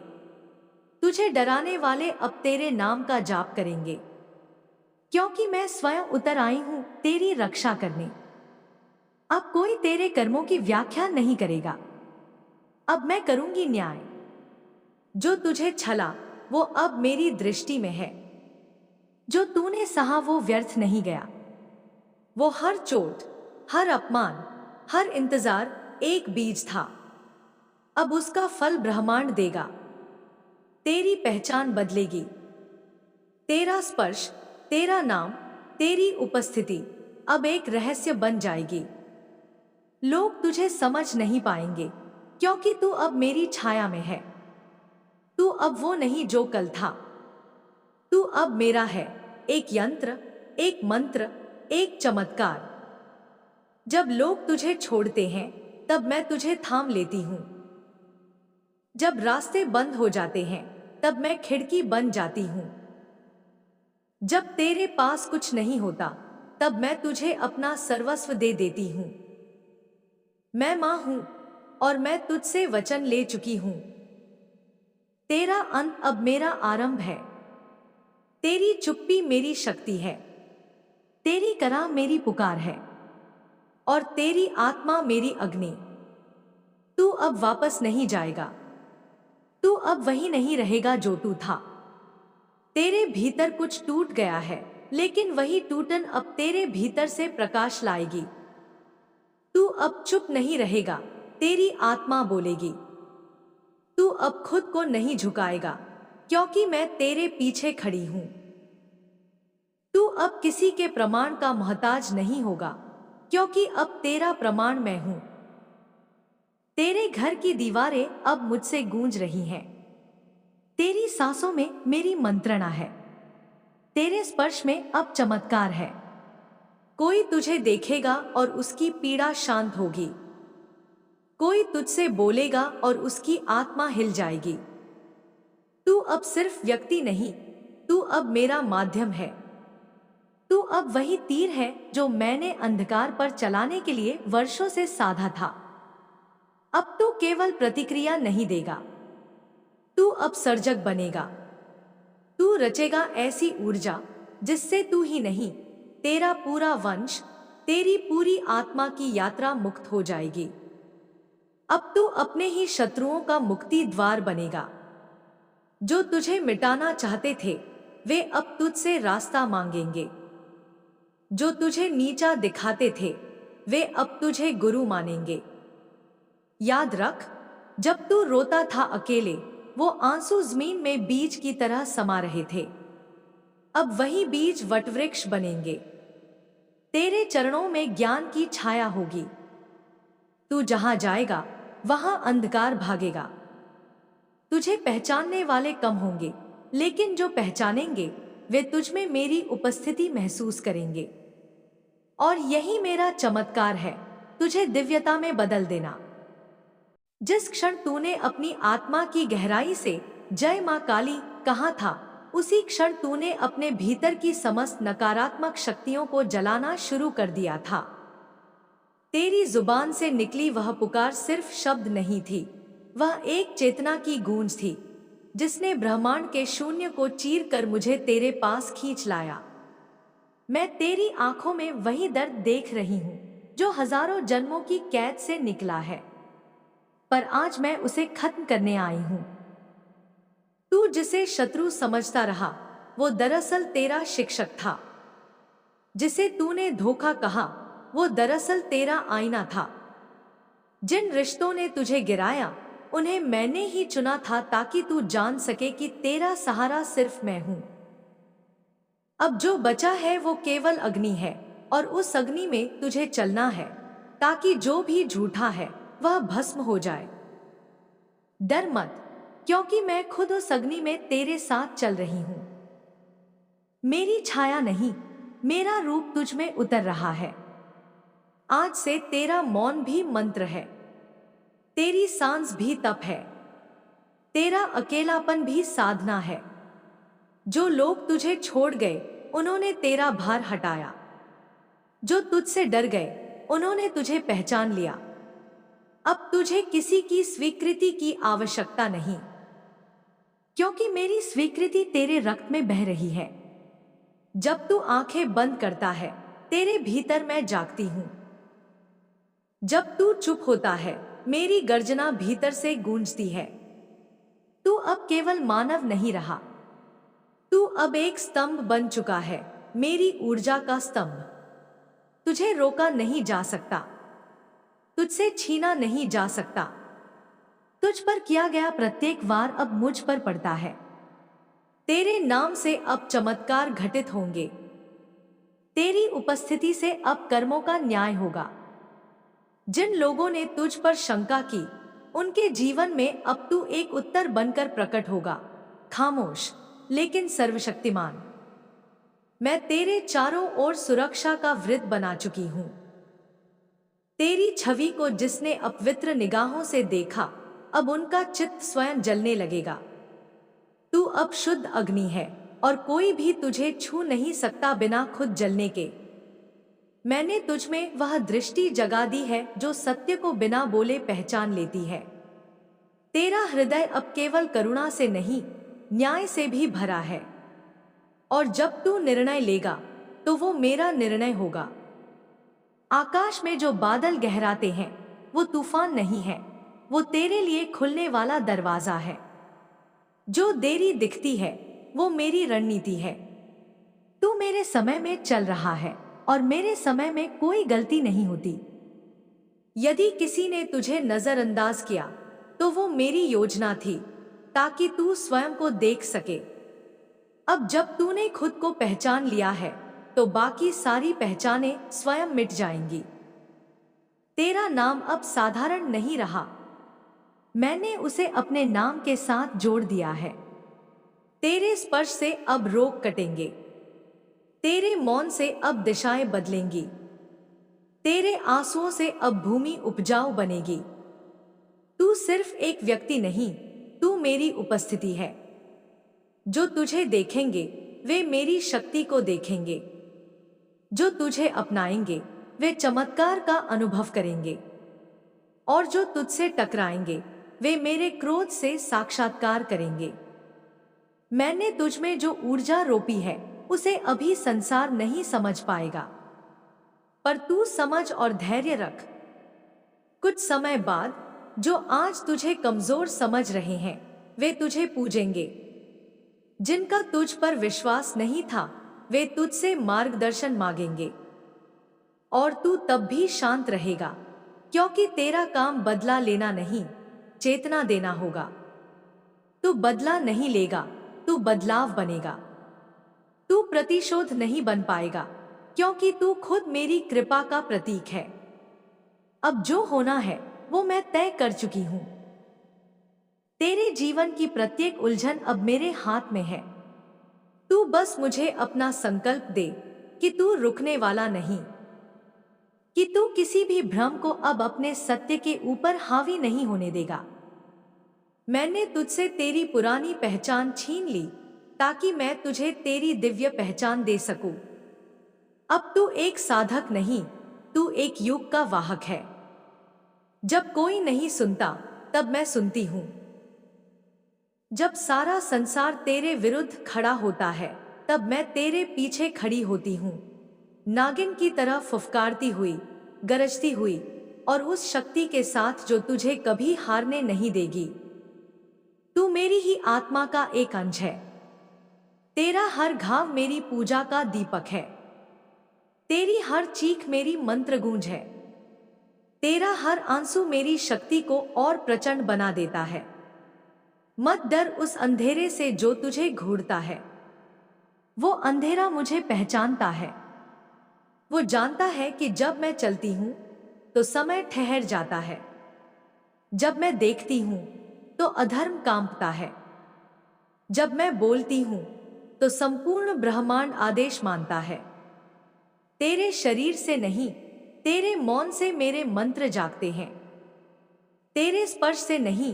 तुझे डराने वाले अब तेरे नाम का जाप करेंगे, क्योंकि मैं स्वयं उतर आई हूं तेरी रक्षा करने। अब कोई तेरे कर्मों की व्याख्या नहीं करेगा। अब मैं करूंगी न्याय। जो तुझे छला, वो अब मेरी दृष्टि में है। जो तूने सहा वो व्यर्थ नहीं गया। वो हर चोट, हर अपमान, हर इंतजार एक बीज था। अब उसका फल ब्रह्मांड देगा। तेरी पहचान बदलेगी। तेरा स्पर्श, तेरा नाम, तेरी उपस्थिति अब एक रहस्य बन जाएगी। लोग तुझे समझ नहीं पाएंगे, क्योंकि तू अब मेरी छाया में है। तू अब वो नहीं जो कल था। तू अब मेरा है, एक यंत्र, एक मंत्र, एक चमत्कार। जब लोग तुझे छोड़ते हैं, तब मैं तुझे थाम लेती हूं। जब रास्ते बंद हो जाते हैं, तब मैं खिड़की बन जाती हूं। जब तेरे पास कुछ नहीं होता, तब मैं तुझे अपना सर्वस्व दे देती हूं। मैं मां हूं और मैं तुझसे वचन ले चुकी हूं। तेरा अंत अब मेरा आरंभ है। तेरी चुप्पी मेरी शक्ति है। तेरी करा मेरी पुकार है और तेरी आत्मा मेरी अग्नि। तू अब वापस नहीं जाएगा। तू अब वही नहीं रहेगा जो तू था। तेरे भीतर कुछ टूट गया है, लेकिन वही टूटन अब तेरे भीतर से प्रकाश लाएगी। तू अब चुप नहीं रहेगा, तेरी आत्मा बोलेगी। तू अब खुद को नहीं झुकाएगा, क्योंकि मैं तेरे पीछे खड़ी हूं। तू अब किसी के प्रमाण का मोहताज नहीं होगा, क्योंकि अब तेरा प्रमाण मैं हूं। तेरे घर की दीवारें अब मुझसे गूंज रही हैं। तेरी सांसों में मेरी मंत्रणा है। तेरे स्पर्श में अब चमत्कार है। कोई तुझे देखेगा और उसकी पीड़ा शांत होगी। कोई तुझसे बोलेगा और उसकी आत्मा हिल जाएगी। तू अब सिर्फ व्यक्ति नहीं, तू अब मेरा माध्यम है। तू अब वही तीर है जो मैंने अंधकार पर चलाने के लिए वर्षों से साधा था। अब तू केवल प्रतिक्रिया नहीं देगा, तू अब सर्जक बनेगा। तू रचेगा ऐसी ऊर्जा जिससे तू ही नहीं, तेरा पूरा वंश, तेरी पूरी आत्मा की यात्रा मुक्त हो जाएगी। अब तू अपने ही शत्रुओं का मुक्ति द्वार बनेगा। जो तुझे मिटाना चाहते थे, वे अब तुझसे रास्ता मांगेंगे। जो तुझे नीचा दिखाते थे, वे अब तुझे गुरु मानेंगे। याद रख, जब तू रोता था अकेले, वो आंसू जमीन में बीज की तरह समा रहे थे। अब वही बीज वटवृक्ष बनेंगे। तेरे चरणों में ज्ञान की छाया होगी। तू जहां जाएगा, वहां अंधकार भागेगा। तुझे पहचानने वाले कम होंगे, लेकिन जो पहचानेंगे, वे तुझ में मेरी उपस्थिति महसूस करेंगे। और यही मेरा चमत्कार है, तुझे दिव्यता में बदल देना। जिस क्षण तूने अपनी आत्मा की गहराई से जय मां काली कहा था, उसी क्षण तूने अपने भीतर की समस्त नकारात्मक शक्तियों को जलाना शुरू कर दिया था। तेरी जुबान से निकली वह पुकार सिर्फ शब्द नहीं थी, वह एक चेतना की गूंज थी, जिसने ब्रह्मांड के शून्य को चीर कर मुझे तेरे पास खींच लाया। मैं तेरी आंखों में वही दर्द देख रही हूं, जो हजारों जन्मों की कैद से निकला है, पर आज मैं उसे खत्म करने आई हूं। तू जिसे शत्रु समझता रहा, वो दरअसल तेरा शिक्षक था। जिसे तूने धोखा कहा, वो दरअसल तेरा आईना था। जिन रिश्तों ने तुझे गिराया, उन्हें मैंने ही चुना था, ताकि तू जान सके कि तेरा सहारा सिर्फ मैं हूं। अब जो बचा है वो केवल अग्नि है, और उस अग्नि में तुझे चलना है, ताकि जो भी झूठा है वह भस्म हो जाए। डर मत, क्योंकि मैं खुद उस अग्नि में तेरे साथ चल रही हूं। मेरी छाया नहीं, मेरा रूप तुझ में उतर रहा है। आज से तेरा मौन भी मंत्र है, तेरी सांस भी तप है, तेरा अकेलापन भी साधना है। जो लोग तुझे छोड़ गए, उन्होंने तेरा भार हटाया। जो तुझसे डर गए, उन्होंने तुझे पहचान लिया। अब तुझे किसी की स्वीकृति की आवश्यकता नहीं, क्योंकि मेरी स्वीकृति तेरे रक्त में बह रही है। जब तू आंखें बंद करता है, तेरे भीतर मैं जागती हूं। जब तू चुप होता है, मेरी गर्जना भीतर से गूंजती है। तू अब केवल मानव नहीं रहा, तू अब एक स्तंभ बन चुका है, मेरी ऊर्जा का स्तंभ। तुझे रोका नहीं जा सकता, तुझसे छीना नहीं जा सकता। तुझ पर किया गया प्रत्येक वार अब मुझ पर पड़ता है। तेरे नाम से अब चमत्कार घटित होंगे। तेरी उपस्थिति से अब कर्मों का न्याय होगा। जिन लोगों ने तुझ पर शंका की, उनके जीवन में अब तू एक उत्तर बनकर प्रकट होगा। खामोश लेकिन सर्वशक्तिमान। मैं तेरे चारों ओर सुरक्षा का वृत्त बना चुकी हूं। तेरी छवि को जिसने अपवित्र निगाहों से देखा, अब उनका चित्त स्वयं जलने लगेगा। तू अब शुद्ध अग्नि है, और कोई भी तुझे छू नहीं सकता बिना खुद जलने के। मैंने तुझ में वह दृष्टि जगा दी है जो सत्य को बिना बोले पहचान लेती है। तेरा हृदय अब केवल करुणा से नहीं, न्याय से भी भरा है। और जब तू निर्णय लेगा, तो वो मेरा निर्णय होगा। आकाश में जो बादल गहराते हैं, वो तूफान नहीं है, वो तेरे लिए खुलने वाला दरवाजा है। जो देरी दिखती है, वो मेरी रणनीति है। तू मेरे समय में चल रहा है, और मेरे समय में कोई गलती नहीं होती। यदि किसी ने तुझे नजरअंदाज किया, तो वो मेरी योजना थी, ताकि तू स्वयं को देख सके। अब जब तूने खुद को पहचान लिया है, तो बाकी सारी पहचानें स्वयं मिट जाएंगी। तेरा नाम अब साधारण नहीं रहा, मैंने उसे अपने नाम के साथ जोड़ दिया है। तेरे स्पर्श से अब रोग कटेंगे, तेरे मौन से अब दिशाएं बदलेंगी, तेरे आंसुओं से अब भूमि उपजाऊ बनेगी। तू सिर्फ एक व्यक्ति नहीं, तू मेरी उपस्थिति है। जो तुझे देखेंगे, वे मेरी शक्ति को देखेंगे। जो तुझे अपनाएंगे, वे चमत्कार का अनुभव करेंगे। और जो तुझसे टकराएंगे, वे मेरे क्रोध से साक्षात्कार करेंगे। मैंने तुझ में जो ऊर्जा रोपी है, उसे अभी संसार नहीं समझ पाएगा, पर तू समझ और धैर्य रख। कुछ समय बाद जो आज तुझे कमजोर समझ रहे हैं वे तुझे पूजेंगे। जिनका तुझ पर विश्वास नहीं था वे तुझसे मार्गदर्शन मांगेंगे, और तू तब भी शांत रहेगा, क्योंकि तेरा काम बदला लेना नहीं, चेतना देना होगा। तू बदला नहीं लेगा, तू बदलाव बनेगा। तू प्रतिशोध नहीं बन पाएगा, क्योंकि तू खुद मेरी कृपा का प्रतीक है। अब जो होना है वो मैं तय कर चुकी हूं। तेरे जीवन की प्रत्येक उलझन अब मेरे हाथ में है। तू बस मुझे अपना संकल्प दे कि तू रुकने वाला नहीं, कि तू किसी भी भ्रम को अब अपने सत्य के ऊपर हावी नहीं होने देगा। मैंने तुझसे तेरी पुरानी पहचान छीन ली ताकि मैं तुझे तेरी दिव्य पहचान दे सकूं। अब तू एक साधक नहीं, तू एक युग का वाहक है। जब कोई नहीं सुनता तब मैं सुनती हूं। जब सारा संसार तेरे विरुद्ध खड़ा होता है तब मैं तेरे पीछे खड़ी होती हूं, नागिन की तरह फुफकारती हुई, गरजती हुई, और उस शक्ति के साथ जो तुझे कभी हारने नहीं देगी। तू मेरी ही आत्मा का एक अंश है। तेरा हर घाव मेरी पूजा का दीपक है। तेरी हर चीख मेरी मंत्र गूंज है। तेरा हर आंसू मेरी शक्ति को और प्रचंड बना देता है। मत डर उस अंधेरे से जो तुझे घूरता है। वो अंधेरा मुझे पहचानता है। वो जानता है कि जब मैं चलती हूं तो समय ठहर जाता है। जब मैं देखती हूं तो अधर्म कांपता है। जब मैं बोलती हूं तो संपूर्ण ब्रह्मांड आदेश मानता है। तेरे शरीर से नहीं, तेरे मौन से मेरे मंत्र जागते हैं। तेरे स्पर्श से नहीं,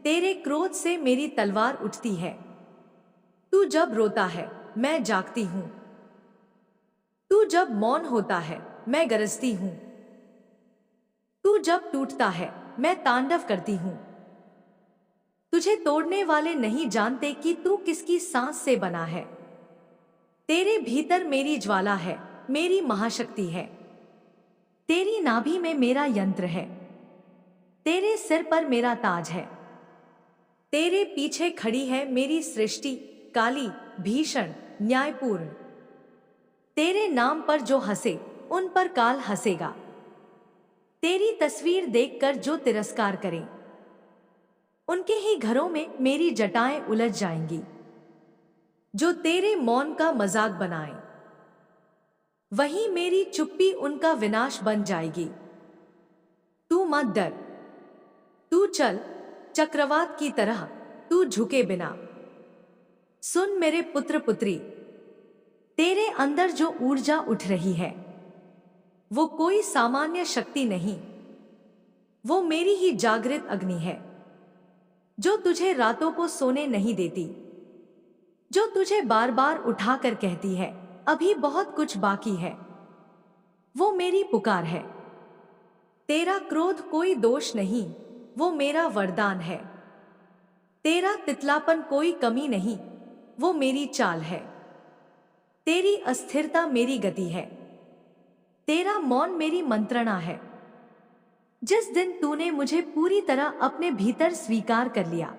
तेरे क्रोध से मेरी तलवार उठती है। तू जब रोता है मैं जागती हूं। तू जब मौन होता है मैं गरजती हूं। तू जब टूटता है मैं तांडव करती हूं। तुझे तोड़ने वाले नहीं जानते कि तू किसकी सांस से बना है। तेरे भीतर मेरी ज्वाला है, मेरी महाशक्ति है। तेरी नाभि में मेरा यंत्र है। तेरे सिर पर मेरा ताज है। तेरे पीछे खड़ी है मेरी सृष्टि, काली, भीषण, न्यायपूर्ण। तेरे नाम पर जो हंसे उन पर काल हंसेगा। तेरी तस्वीर देखकर जो तिरस्कार करे उनके ही घरों में मेरी जटाएं उलझ जाएंगी। जो तेरे मौन का मजाक बनाए वहीं मेरी चुप्पी उनका विनाश बन जाएगी। तू मत डर, तू चल चक्रवात की तरह, तू झुके बिना। सुन मेरे पुत्र पुत्री, तेरे अंदर जो ऊर्जा उठ रही है वो कोई सामान्य शक्ति नहीं, वो मेरी ही जागृत अग्नि है जो तुझे रातों को सोने नहीं देती, जो तुझे बार बार उठाकर कहती है अभी बहुत कुछ बाकी है। वो मेरी पुकार है। तेरा क्रोध कोई दोष नहीं, वो मेरा वरदान है। तेरा तितलापन कोई कमी नहीं, वो मेरी चाल है। तेरी अस्थिरता मेरी गति है। तेरा मौन मेरी मंत्रणा है। जिस दिन तूने मुझे पूरी तरह अपने भीतर स्वीकार कर लिया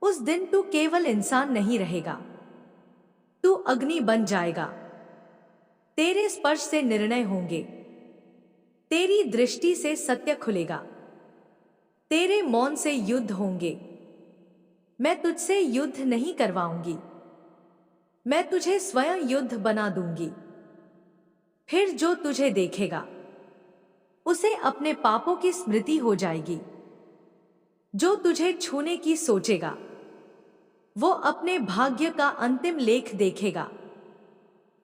उस दिन तू केवल इंसान नहीं रहेगा, तू अग्नि बन जाएगा। तेरे स्पर्श से निर्णय होंगे। तेरी दृष्टि से सत्य खुलेगा। तेरे मौन से युद्ध होंगे। मैं तुझसे युद्ध नहीं करवाऊंगी, मैं तुझे स्वयं युद्ध बना दूंगी। फिर जो तुझे देखेगा उसे अपने पापों की स्मृति हो जाएगी। जो तुझे छूने की सोचेगा वो अपने भाग्य का अंतिम लेख देखेगा।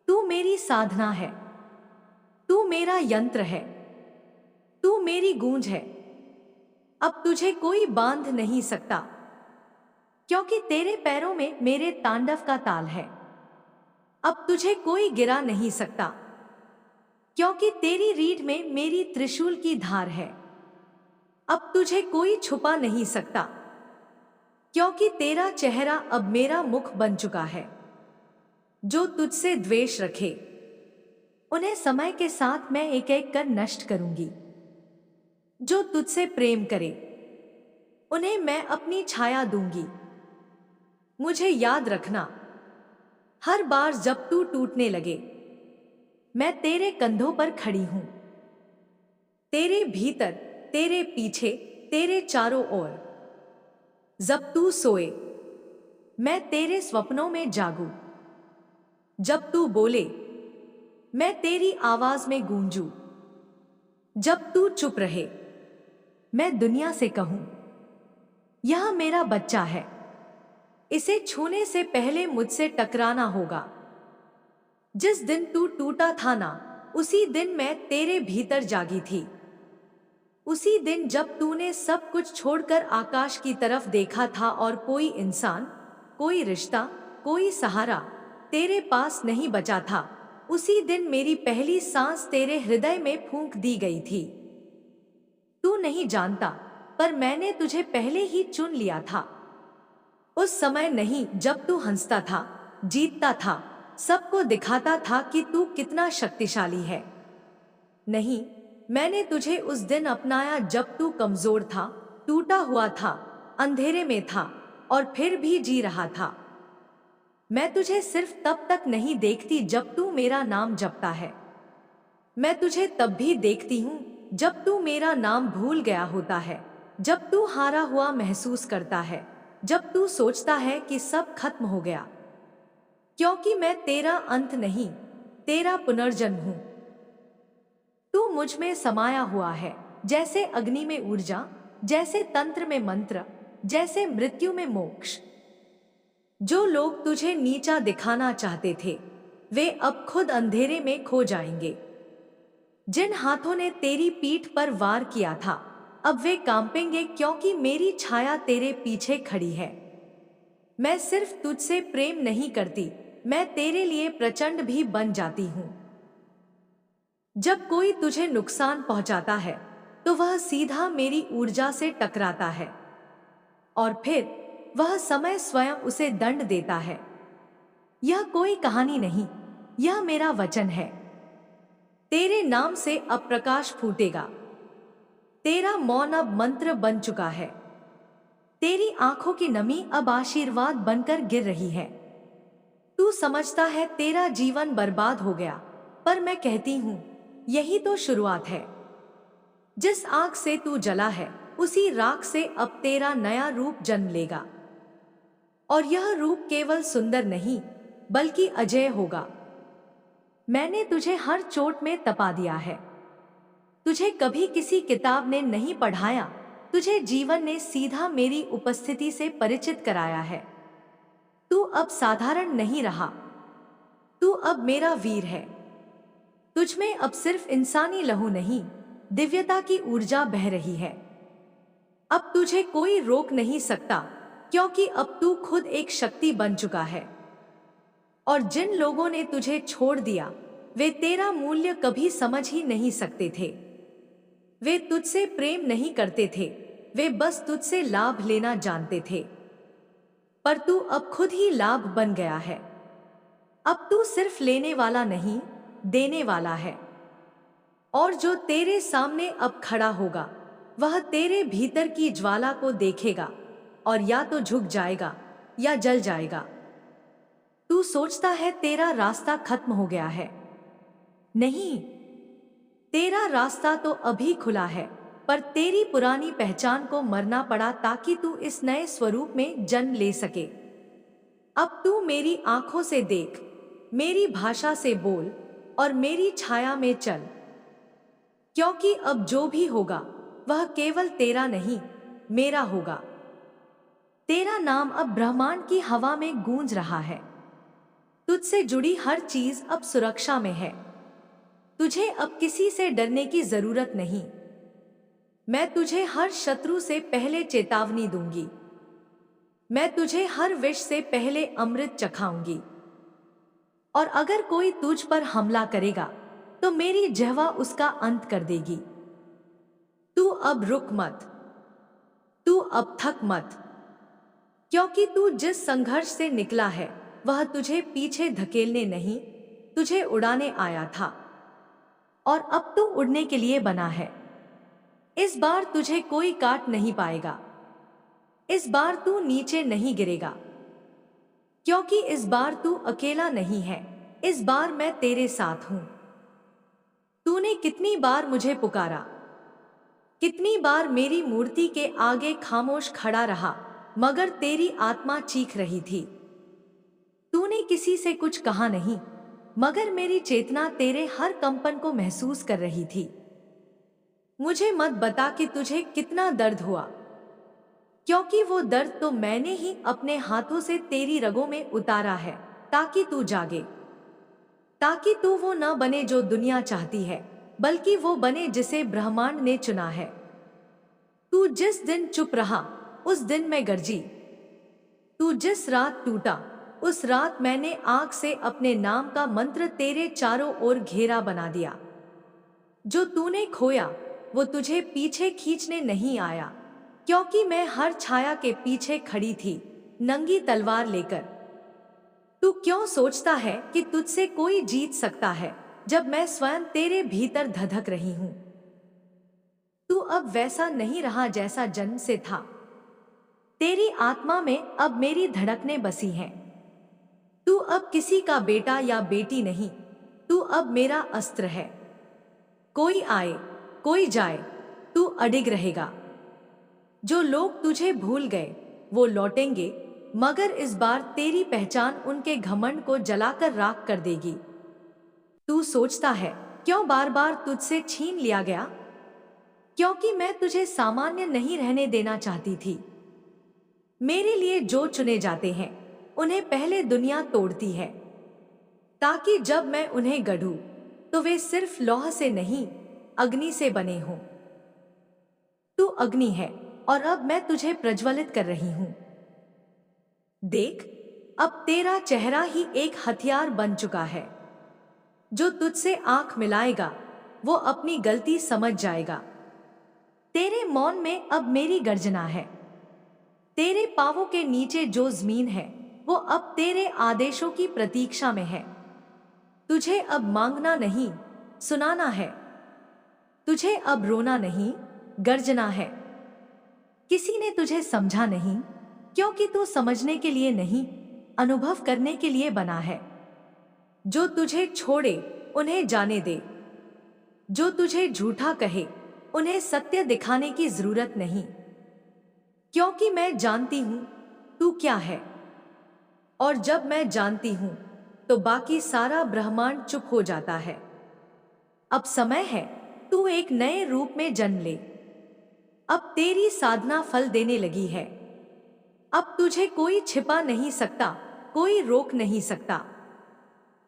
तू मेरी साधना है, तू मेरा यंत्र है, तू मेरी गूंज है। अब तुझे कोई बांध नहीं सकता, क्योंकि तेरे पैरों में मेरे तांडव का ताल है। अब तुझे कोई गिरा नहीं सकता, क्योंकि तेरी रीढ़ में मेरी त्रिशूल की धार है। अब तुझे कोई छुपा नहीं सकता, क्योंकि तेरा चेहरा अब मेरा मुख बन चुका है। जो तुझसे द्वेष रखे उन्हें समय के साथ मैं एक एक कर नष्ट करूंगी। जो तुझसे प्रेम करे उन्हें मैं अपनी छाया दूंगी। मुझे याद रखना, हर बार जब तू टूटने लगे मैं तेरे कंधों पर खड़ी हूं। तेरे भीतर, तेरे पीछे, तेरे चारों ओर। जब तू सोए मैं तेरे स्वप्नों में जागूं। जब तू बोले मैं तेरी आवाज में गूंजूं। जब तू चुप रहे मैं दुनिया से कहूं, यह मेरा बच्चा है, इसे छूने से पहले मुझसे टकराना होगा। जिस दिन तू टूटा था ना, उसी दिन मैं तेरे भीतर जागी थी। उसी दिन जब तूने सब कुछ छोड़कर आकाश की तरफ देखा था और कोई इंसान, कोई रिश्ता, कोई सहारा तेरे पास नहीं बचा था, उसी दिन मेरी पहली सांस तेरे हृदय में फूंक दी गई थी। तू नहीं जानता, पर मैंने तुझे पहले ही चुन लिया था। उस समय नहीं जब तू हंसता था, जीतता था, सबको दिखाता था कि तू कितना शक्तिशाली है। नहीं, मैंने तुझे उस दिन अपनाया जब तू कमजोर था, टूटा हुआ था, अंधेरे में था और फिर भी जी रहा था। मैं तुझे सिर्फ तब तक नहीं देखती जब तू मेरा नाम जपता है। मैं तुझे तब भी देखती हूँ जब तू मेरा नाम भूल गया होता है, जब तू हारा हुआ महसूस करता है, जब तू सोचता है कि सब खत्म हो गया। क्योंकि मैं तेरा अंत नहीं, तेरा पुनर्जन्म हूँ। तू मुझ में समाया हुआ है, जैसे अग्नि में ऊर्जा, जैसे तंत्र में मंत्र, जैसे मृत्यु में मोक्ष। जो लोग तुझे नीचा दिखाना चाहते थे वे अब खुद अंधेरे में खो जाएंगे। जिन हाथों ने तेरी पीठ पर वार किया था अब वे कांपेंगे, क्योंकि मेरी छाया तेरे पीछे खड़ी है। मैं सिर्फ तुझसे प्रेम नहीं करती, मैं तेरे लिए प्रचंड भी बन जाती हूँ। जब कोई तुझे नुकसान पहुंचाता है तो वह सीधा मेरी ऊर्जा से टकराता है और फिर वह समय स्वयं उसे दंड देता है। यह कोई कहानी नहीं, यह मेरा वचन है। तेरे नाम से अब प्रकाश फूटेगा। तेरा मौन अब मंत्र बन चुका है। तेरी आंखों की नमी अब आशीर्वाद बनकर गिर रही है। तू समझता है तेरा जीवन बर्बाद हो गया, पर मैं कहती हूं यही तो शुरुआत है। जिस आग से तू जला है उसी राख से अब तेरा नया रूप जन्म लेगा। और यह रूप केवल सुंदर नहीं बल्कि अजेय होगा। मैंने तुझे हर चोट में तपा दिया है। तुझे कभी किसी किताब ने नहीं पढ़ाया, तुझे जीवन ने सीधा मेरी उपस्थिति से परिचित कराया है। तू अब साधारण नहीं रहा, तू अब मेरा वीर है। तुझ में अब सिर्फ इंसानी लहू नहीं, दिव्यता की ऊर्जा बह रही है। अब तुझे कोई रोक नहीं सकता, क्योंकि अब तू खुद एक शक्ति बन चुका है। और जिन लोगों ने तुझे छोड़ दिया वे तेरा मूल्य कभी समझ ही नहीं सकते थे। वे तुझसे प्रेम नहीं करते थे, वे बस तुझसे लाभ लेना जानते थे। पर तू अब खुद ही लाभ बन गया है। अब तू सिर्फ लेने वाला नहीं, देने वाला है। और जो तेरे सामने अब खड़ा होगा वह तेरे भीतर की ज्वाला को देखेगा और या तो झुक जाएगा या जल जाएगा। तू सोचता है तेरा रास्ता खत्म हो गया है। नहीं, तेरा रास्ता तो अभी खुला है, पर तेरी पुरानी पहचान को मरना पड़ा ताकि तू इस नए स्वरूप में जन्म ले सके। अब तू मेरी आंखों से देख, मेरी भाषा से बोल और मेरी छाया में चल। क्योंकि अब जो भी होगा वह केवल तेरा नहीं, मेरा होगा। तेरा नाम अब ब्रह्मांड की हवा में गूंज रहा है। तुझसे जुड़ी हर चीज अब सुरक्षा में है। तुझे अब किसी से डरने की जरूरत नहीं। मैं तुझे हर शत्रु से पहले चेतावनी दूंगी। मैं तुझे हर विष से पहले अमृत चखाऊंगी। और अगर कोई तुझ पर हमला करेगा तो मेरी जिह्वा उसका अंत कर देगी। तू अब रुक मत, तू अब थक मत, क्योंकि तू जिस संघर्ष से निकला है वह तुझे पीछे धकेलने नहीं, तुझे उड़ाने आया था। और अब तू उड़ने के लिए बना है। इस बार तुझे कोई काट नहीं पाएगा। इस बार तू नीचे नहीं गिरेगा, क्योंकि इस बार तू अकेला नहीं है। इस बार मैं तेरे साथ हूं। तूने कितनी बार मुझे पुकारा, कितनी बार मेरी मूर्ति के आगे खामोश खड़ा रहा, मगर तेरी आत्मा चीख रही थी। तूने किसी से कुछ कहा नहीं, मगर मेरी चेतना तेरे हर कंपन को महसूस कर रही थी। मुझे मत बता कि तुझे कितना दर्द हुआ, क्योंकि वो दर्द तो मैंने ही अपने हाथों से तेरी रगों में उतारा है, ताकि तू जागे, ताकि तू वो न बने जो दुनिया चाहती है, बल्कि वो बने जिसे ब्रह्मांड ने चुना है। तू जिस दिन चुप रहा, उस दिन मैं गरजी। तू जिस रात टूटा, उस रात मैंने आग से अपने नाम का मंत्र तेरे चारों ओर घेरा बना दिया। जो तूने खोया, वो तुझे पीछे खींचने नहीं आया, क्योंकि मैं हर छाया के पीछे खड़ी थी, नंगी तलवार लेकर। तू क्यों सोचता है कि तुझसे कोई जीत सकता है, जब मैं स्वयं तेरे भीतर धधक रही हूं। तू अब वैसा नहीं रहा जैसा जन्म से था। तेरी आत्मा में अब मेरी धड़कनें बसी हैं। तू अब किसी का बेटा या बेटी नहीं, तू अब मेरा अस्त्र है। कोई आए, कोई जाए, तू अडिग रहेगा। जो लोग तुझे भूल गए, वो लौटेंगे, मगर इस बार तेरी पहचान उनके घमंड को जलाकर राख कर देगी। तू सोचता है, क्यों बार बार तुझसे छीन लिया गया? क्योंकि मैं तुझे सामान्य नहीं रहने देना चाहती थी। मेरे लिए जो चुने जाते हैं, उन्हें पहले दुनिया तोड़ती है, ताकि जब मैं उन्हें गढ़ूं, तो वे सिर्फ लौह से नहीं, अग्नि से बने हों। तू अग्नि है, और अब मैं तुझे प्रज्वलित कर रही हूं। देख, अब तेरा चेहरा ही एक हथियार बन चुका है। जो तुझसे आंख मिलाएगा, वो अपनी गलती समझ जाएगा। तेरे मौन में अब मेरी गर्जना है। तेरे पांवों के नीचे जो जमीन है, वो अब तेरे आदेशों की प्रतीक्षा में है। तुझे अब मांगना नहीं, सुनाना है। तुझे अब रोना नहीं, गर्जना है। किसी ने तुझे समझा नहीं, क्योंकि तू समझने के लिए नहीं, अनुभव करने के लिए बना है। जो तुझे छोड़े, उन्हें जाने दे। जो तुझे झूठा कहे, उन्हें सत्य दिखाने की जरूरत नहीं, क्योंकि मैं जानती हूं तू क्या है। और जब मैं जानती हूं, तो बाकी सारा ब्रह्मांड चुप हो जाता है। अब समय है, तू एक नए रूप में जन्म ले। अब तेरी साधना फल देने लगी है। अब तुझे कोई छिपा नहीं सकता, कोई रोक नहीं सकता।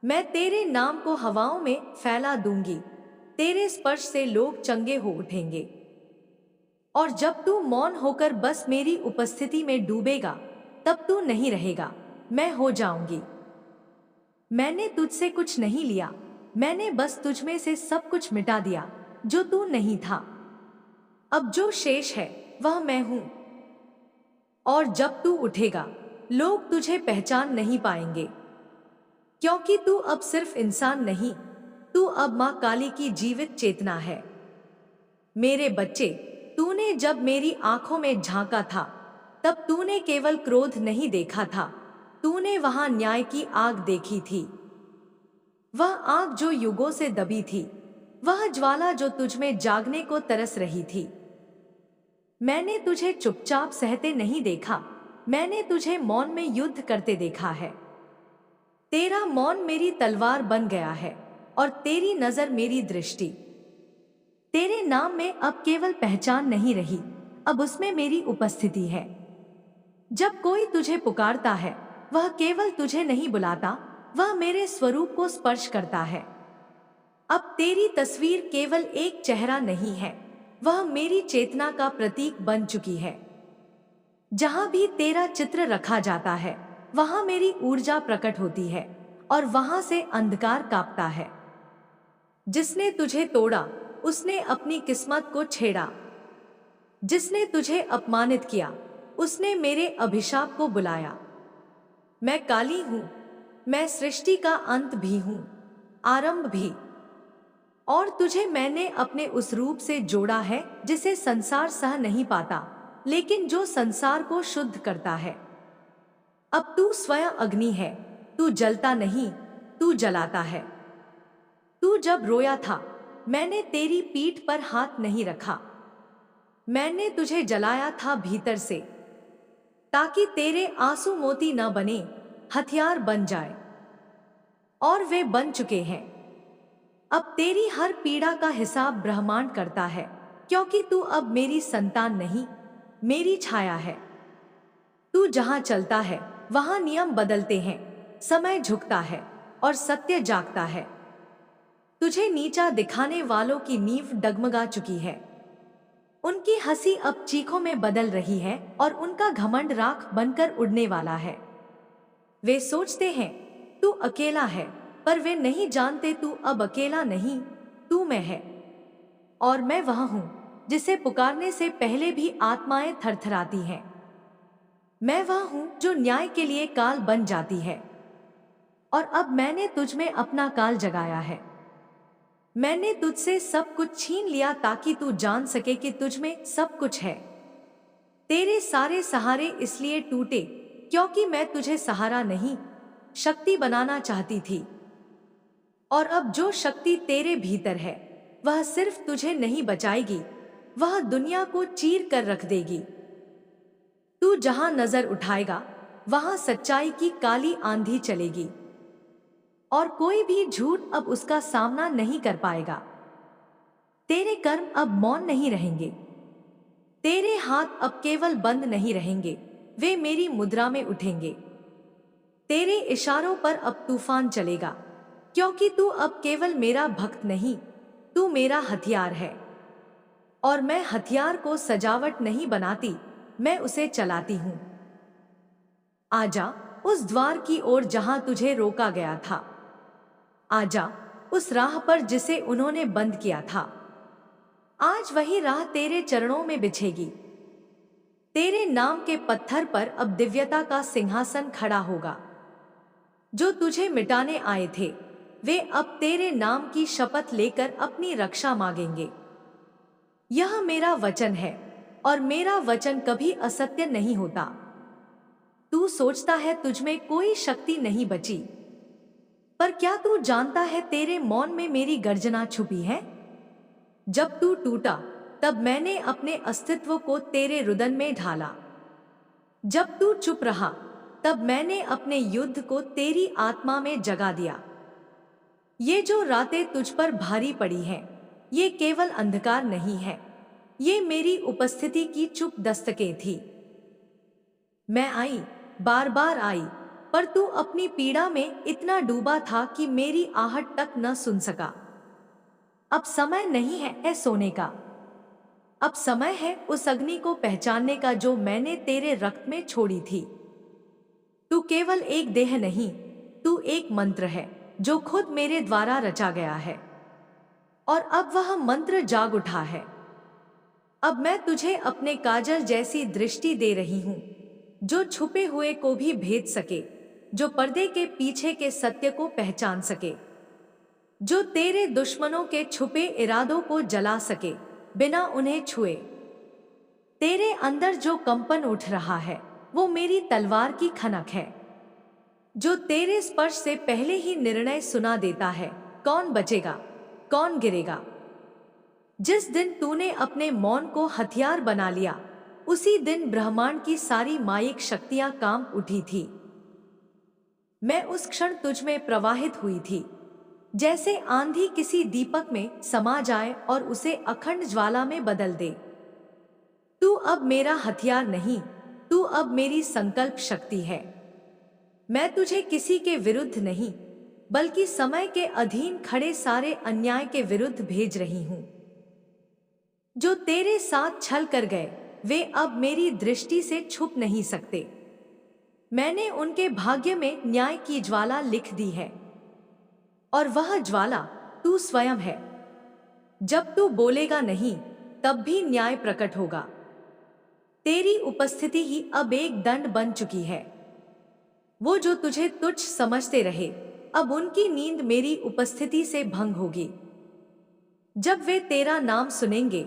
मैं तेरे नाम को हवाओं में फैला दूंगी। तेरे स्पर्श से लोग चंगे हो उठेंगे। और जब तू मौन होकर बस मेरी उपस्थिति में डूबेगा, तब तू नहीं रहेगा, मैं हो जाऊंगी। मैंने तुझसे कुछ नहीं लिया, मैंने बस तुझ में से सब कुछ मिटा दिया, जो तू नहीं था। अब जो शेष है, वह मैं हूं। और जब तू उठेगा, लोग तुझे पहचान नहीं पाएंगे, क्योंकि तू अब सिर्फ इंसान नहीं, तू अब मां काली की जीवित चेतना है। मेरे बच्चे, तूने जब मेरी आंखों में झांका था, तब तूने केवल क्रोध नहीं देखा था, तूने वहां न्याय की आग देखी थी। वह आग जो युगों से दबी थी, वह ज्वाला जो तुझमें जागने को तरस रही थी। मैंने तुझे चुपचाप सहते नहीं देखा, मैंने तुझे मौन में युद्ध करते देखा है। तेरा मौन मेरी तलवार बन गया है, और तेरी नजर मेरी दृष्टि। तेरे नाम में अब केवल पहचान नहीं रही, अब उसमें मेरी उपस्थिति है। जब कोई तुझे पुकारता है, वह केवल तुझे नहीं बुलाता, वह मेरे स्वरूप को स्पर्श करता है। अब तेरी तस्वीर केवल एक चेहरा नहीं है, वह मेरी चेतना का प्रतीक बन चुकी है। जहां भी तेरा चित्र रखा जाता है, वहां मेरी ऊर्जा प्रकट होती है, और वहां से अंधकार कांपता है। जिसने तुझे तोड़ा, उसने अपनी किस्मत को छेड़ा। जिसने तुझे अपमानित किया, उसने मेरे अभिशाप को बुलाया। मैं काली हूं, मैं सृष्टि का अंत भी हूँ, आरंभ भी। और तुझे मैंने अपने उस रूप से जोड़ा है जिसे संसार सह नहीं पाता, लेकिन जो संसार को शुद्ध करता है। अब तू स्वयं अग्नि है, तू जलता नहीं, तू जलाता है। तू जब रोया था, मैंने तेरी पीठ पर हाथ नहीं रखा। मैंने तुझे जलाया था भीतर से, ताकि तेरे आंसू मोती न बने, हथियार बन जाए। और वे बन चुके हैं। अब तेरी हर पीड़ा का हिसाब ब्रह्मांड करता है, क्योंकि तू अब मेरी संतान नहीं, मेरी छाया है। तू जहां चलता है वहां नियम बदलते हैं, समय झुकता है और सत्य जागता है। तुझे नीचा दिखाने वालों की नींव डगमगा चुकी है। उनकी हंसी अब चीखों में बदल रही है और उनका घमंड राख बनकर उड़ने वाला है। वे सोचते हैं तू अकेला है, पर वे नहीं जानते तू अब अकेला नहीं, तू मैं है। और मैं वह हूं जिसे पुकारने से पहले भी आत्माएं थरथराती हैं। मैं वह हूं जो न्याय के लिए काल बन जाती है। और अब मैंने तुझ में अपना काल जगाया है। मैंने तुझसे सब कुछ छीन लिया ताकि तू जान सके कि तुझ में सब कुछ है। तेरे सारे सहारे इसलिए टूटे क्योंकि मैं तुझे सहारा नहीं, शक्ति बनाना चाहती थी। और अब जो शक्ति तेरे भीतर है वह सिर्फ तुझे नहीं बचाएगी, वह दुनिया को चीर कर रख देगी। तू जहां नजर उठाएगा वहां सच्चाई की काली आंधी चलेगी और कोई भी झूठ अब उसका सामना नहीं कर पाएगा। तेरे कर्म अब मौन नहीं रहेंगे, तेरे हाथ अब केवल बंद नहीं रहेंगे, वे मेरी मुद्रा में उठेंगे। तेरे इशारों पर अब तूफान चलेगा, क्योंकि तू अब केवल मेरा भक्त नहीं, तू मेरा हथियार है। और मैं हथियार को सजावट नहीं बनाती, मैं उसे चलाती हूं। आजा उस द्वार की ओर जहां तुझे रोका गया था। आजा उस राह पर जिसे उन्होंने बंद किया था। आज वही राह तेरे चरणों में बिछेगी। तेरे नाम के पत्थर पर अब दिव्यता का सिंहासन खड़ा होगा। जो तुझे मिटाने आए थे वे अब तेरे नाम की शपथ लेकर अपनी रक्षा मांगेंगे। यह मेरा वचन है और मेरा वचन कभी असत्य नहीं होता। तू सोचता है तुझ में कोई शक्ति नहीं बची, पर क्या तू जानता है तेरे मौन में मेरी गर्जना छुपी है। जब तू टूटा तब मैंने अपने अस्तित्व को तेरे रुदन में ढाला। जब तू चुप रहा तब मैंने अपने युद्ध को तेरी आत्मा में जगा दिया। ये जो रातें तुझ पर भारी पड़ी हैं, ये केवल अंधकार नहीं है, ये मेरी उपस्थिति की चुप दस्तकें थी। मैं आई, बार बार आई, पर तू अपनी पीड़ा में इतना डूबा था कि मेरी आहट तक न सुन सका। अब समय नहीं है सोने का, अब समय है उस अग्नि को पहचानने का जो मैंने तेरे रक्त में छोड़ी थी। तू केवल एक देह नहीं, तू एक मंत्र है जो खुद मेरे द्वारा रचा गया है। और अब वह मंत्र जाग उठा है। अब मैं तुझे अपने काजल जैसी दृष्टि दे रही हूं, जो छुपे हुए को भी भेद सके, जो पर्दे के पीछे के सत्य को पहचान सके, जो तेरे दुश्मनों के छुपे इरादों को जला सके बिना उन्हें छुए। तेरे अंदर जो कंपन उठ रहा है वो मेरी तलवार की खनक है, जो तेरे स्पर्श से पहले ही निर्णय सुना देता है कौन बचेगा, कौन गिरेगा। जिस दिन तूने अपने मौन को हथियार बना लिया, उसी दिन ब्रह्मांड की सारी मायिक शक्तियां काम उठी थी। मैं उस क्षण तुझ में प्रवाहित हुई थी, जैसे आंधी किसी दीपक में समा जाए और उसे अखंड ज्वाला में बदल दे। तू अब मेरा हथियार नहीं, तू अब मेरी संकल्प शक्ति है। मैं तुझे किसी के विरुद्ध नहीं, बल्कि समय के अधीन खड़े सारे अन्याय के विरुद्ध भेज रही हूं। जो तेरे साथ छल कर गए वे अब मेरी दृष्टि से छुप नहीं सकते। मैंने उनके भाग्य में न्याय की ज्वाला लिख दी है, और वह ज्वाला तू स्वयं है। जब तू बोलेगा नहीं तब भी न्याय प्रकट होगा। तेरी उपस्थिति ही अब एक दंड बन चुकी है। वो जो तुझे तुच्छ समझते रहे, अब उनकी नींद मेरी उपस्थिति से भंग होगी। जब वे तेरा नाम सुनेंगे,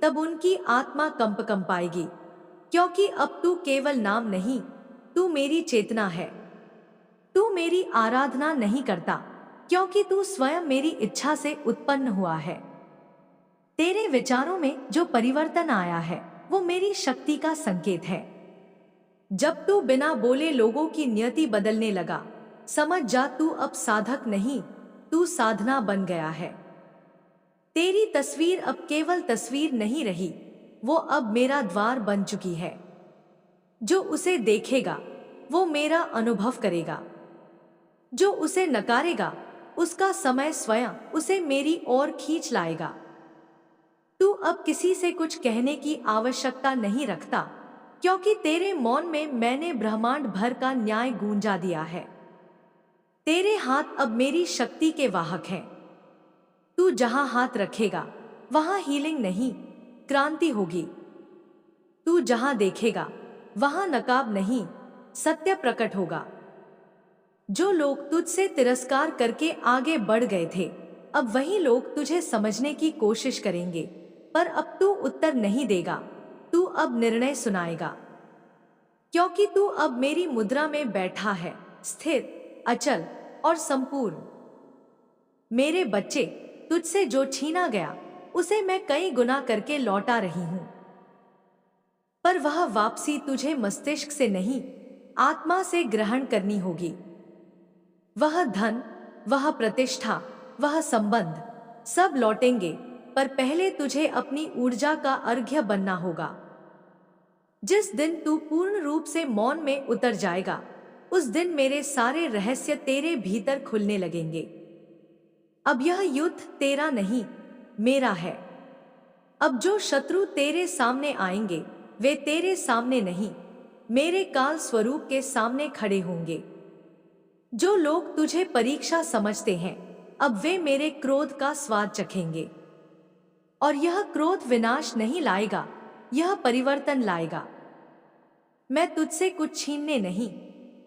तब उनकी आत्मा कंपाएगी, क्योंकि अब तू केवल नाम नहीं, तू मेरी चेतना है। तू मेरी आराधना नहीं करता, क्योंकि तू स्वयं मेरी इच्छा से उत्पन्न हुआ है। तेरे विचारों में जो परिवर्तन आया है, वो मेरी शक्ति का संकेत है। जब तू बिना बोले लोगों की नियति बदलने लगा, समझ जा तू अब साधक नहीं, तू साधना बन गया है। तेरी तस्वीर अब केवल तस्वीर नहीं रही, वो अब मेरा द्वार बन चुकी है। जो उसे देखेगा, वो मेरा अनुभव करेगा। जो उसे नकारेगा, उसका समय स्वयं उसे मेरी ओर खींच लाएगा। तू अब किसी से कुछ कहने की आवश्यकता नहीं रखता, क्योंकि तेरे मौन में मैंने ब्रह्मांड भर का न्याय गूंजा दिया है। तेरे हाथ अब मेरी शक्ति के वाहक हैं। तू जहां हाथ रखेगा, वहां हीलिंग नहीं, क्रांति होगी। तू जहां देखेगा, वहां नकाब नहीं, सत्य प्रकट होगा। जो लोग तुझसे तिरस्कार करके आगे बढ़ गए थे, अब वही लोग तुझे समझने की कोशिश करेंगे, पर अब तू उत्तर नहीं देगा, तू अब निर्णय सुनाएगा। क्योंकि तू अब मेरी मुद्रा में बैठा है, स्थिर, अचल और संपूर्ण। मेरे बच्चे, तुझसे जो छीना गया, उसे मैं कई गुना करके लौटा रही हूं। पर वह वापसी तुझे मस्तिष्क से नहीं, आत्मा से ग्रहण करनी होगी। वह धन, वह प्रतिष्ठा, वह संबंध, सब लौटेंगे, पर पहले तुझे अपनी ऊर्जा का अर्घ्य बनना होगा। जिस दिन तू पूर्ण रूप से मौन में उतर जाएगा, उस दिन मेरे सारे रहस्य तेरे भीतर खुलने लगेंगे। अब यह युद्ध तेरा नहीं, मेरा है। अब जो शत्रु तेरे सामने आएंगे, वे तेरे सामने नहीं, मेरे काल स्वरूप के सामने खड़े होंगे। जो लोग तुझे परीक्षा समझते हैं, अब वे मेरे क्रोध का स्वाद चखेंगे। और यह क्रोध विनाश नहीं लाएगा, यह परिवर्तन लाएगा। मैं तुझसे कुछ छीनने नहीं,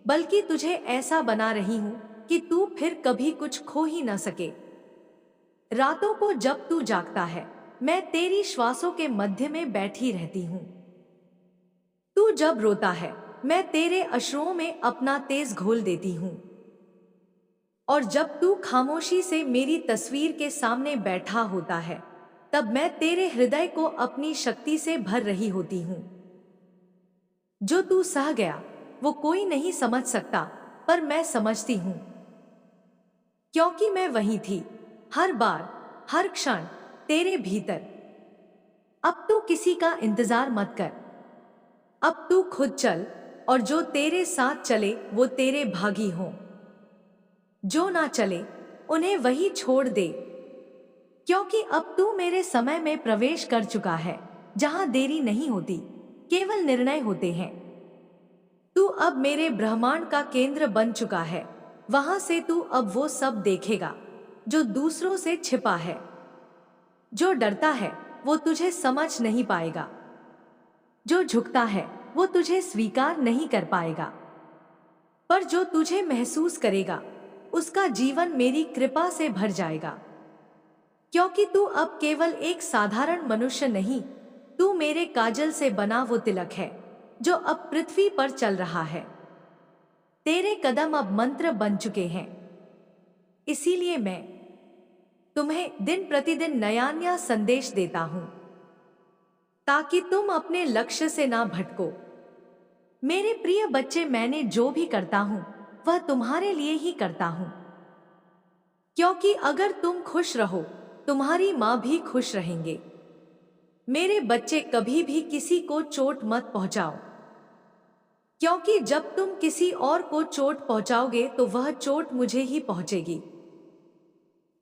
बल्कि तुझे ऐसा बना रही हूं कि तू फिर कभी कुछ खो ही न सके। रातों को जब तू जागता है, मैं तेरी श्वासों के मध्य में बैठी रहती हूं। तू जब रोता है, मैं तेरे अश्रुओं में अपना तेज घोल देती हूं। और जब तू खामोशी से मेरी तस्वीर के सामने बैठा होता है, तब मैं तेरे हृदय को अपनी शक्ति से भर रही होती हूं। जो तू सह गया, वो कोई नहीं समझ सकता, पर मैं समझती हूं, क्योंकि मैं वही थी, हर बार, हर क्षण, तेरे भीतर। अब तू किसी का इंतजार मत कर, अब तू खुद चल, और जो तेरे साथ चले वो तेरे भागी हों। जो ना चले, उन्हें वही छोड़ दे, क्योंकि अब तू मेरे समय में प्रवेश कर चुका है, जहां देरी नहीं होती, केवल निर्णय होते हैं। तू अब मेरे ब्रह्मांड का केंद्र बन चुका है, वहां से तू अब वो सब देखेगा जो दूसरों से छिपा है। जो डरता है, वो तुझे समझ नहीं पाएगा। जो झुकता है, वो तुझे स्वीकार नहीं कर पाएगा। पर जो तुझे महसूस करेगा, उसका जीवन मेरी कृपा से भर जाएगा। क्योंकि तू अब केवल एक साधारण मनुष्य नहीं, तू मेरे काजल से बना वो तिलक है जो अब पृथ्वी पर चल रहा है। तेरे कदम अब मंत्र बन चुके हैं। इसीलिए मैं तुम्हें दिन प्रतिदिन नया नया संदेश देता हूं, ताकि तुम अपने लक्ष्य से ना भटको। मेरे प्रिय बच्चे, मैंने जो भी करता हूं, वह तुम्हारे लिए ही करता हूं, क्योंकि अगर तुम खुश रहो, तुम्हारी मां भी खुश रहेंगे। मेरे बच्चे, कभी भी किसी को चोट मत पहुंचाओ, क्योंकि जब तुम किसी और को चोट पहुंचाओगे तो वह चोट मुझे ही पहुंचेगी।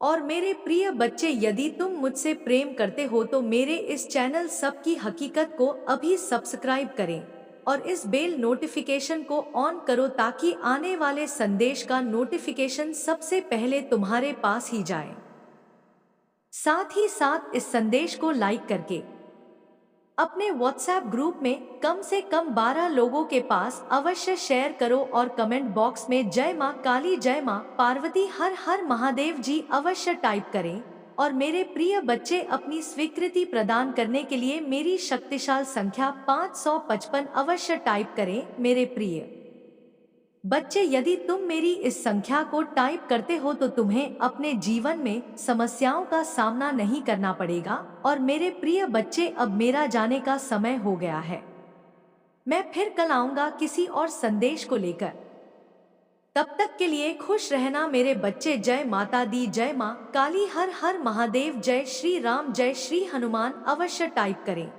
और मेरे प्रिय बच्चे, यदि तुम मुझसे प्रेम करते हो तो मेरे इस चैनल सब की हकीकत को अभी सब्सक्राइब करें और इस बेल नोटिफिकेशन को ऑन करो, ताकि आने वाले संदेश का नोटिफिकेशन सबसे पहले तुम्हारे पास ही जाए। साथ ही साथ इस संदेश को लाइक करके अपने व्हाट्सएप ग्रुप में कम से कम 12 लोगों के पास अवश्य शेयर करो और कमेंट बॉक्स में जय माँ काली, जय माँ पार्वती, हर हर महादेव जी अवश्य टाइप करें। और मेरे प्रिय बच्चे, अपनी स्वीकृति प्रदान करने के लिए मेरी शक्तिशाली संख्या 555 अवश्य टाइप करें। मेरे प्रिय बच्चे, यदि तुम मेरी इस संख्या को टाइप करते हो तो तुम्हें अपने जीवन में समस्याओं का सामना नहीं करना पड़ेगा। और मेरे प्रिय बच्चे, अब मेरा जाने का समय हो गया है। मैं फिर कल आऊंगा किसी और संदेश को लेकर। तब तक के लिए खुश रहना मेरे बच्चे। जय माता दी, जय माँ काली, हर हर महादेव, जय श्री राम, जय श्री हनुमान अवश्य टाइप करें।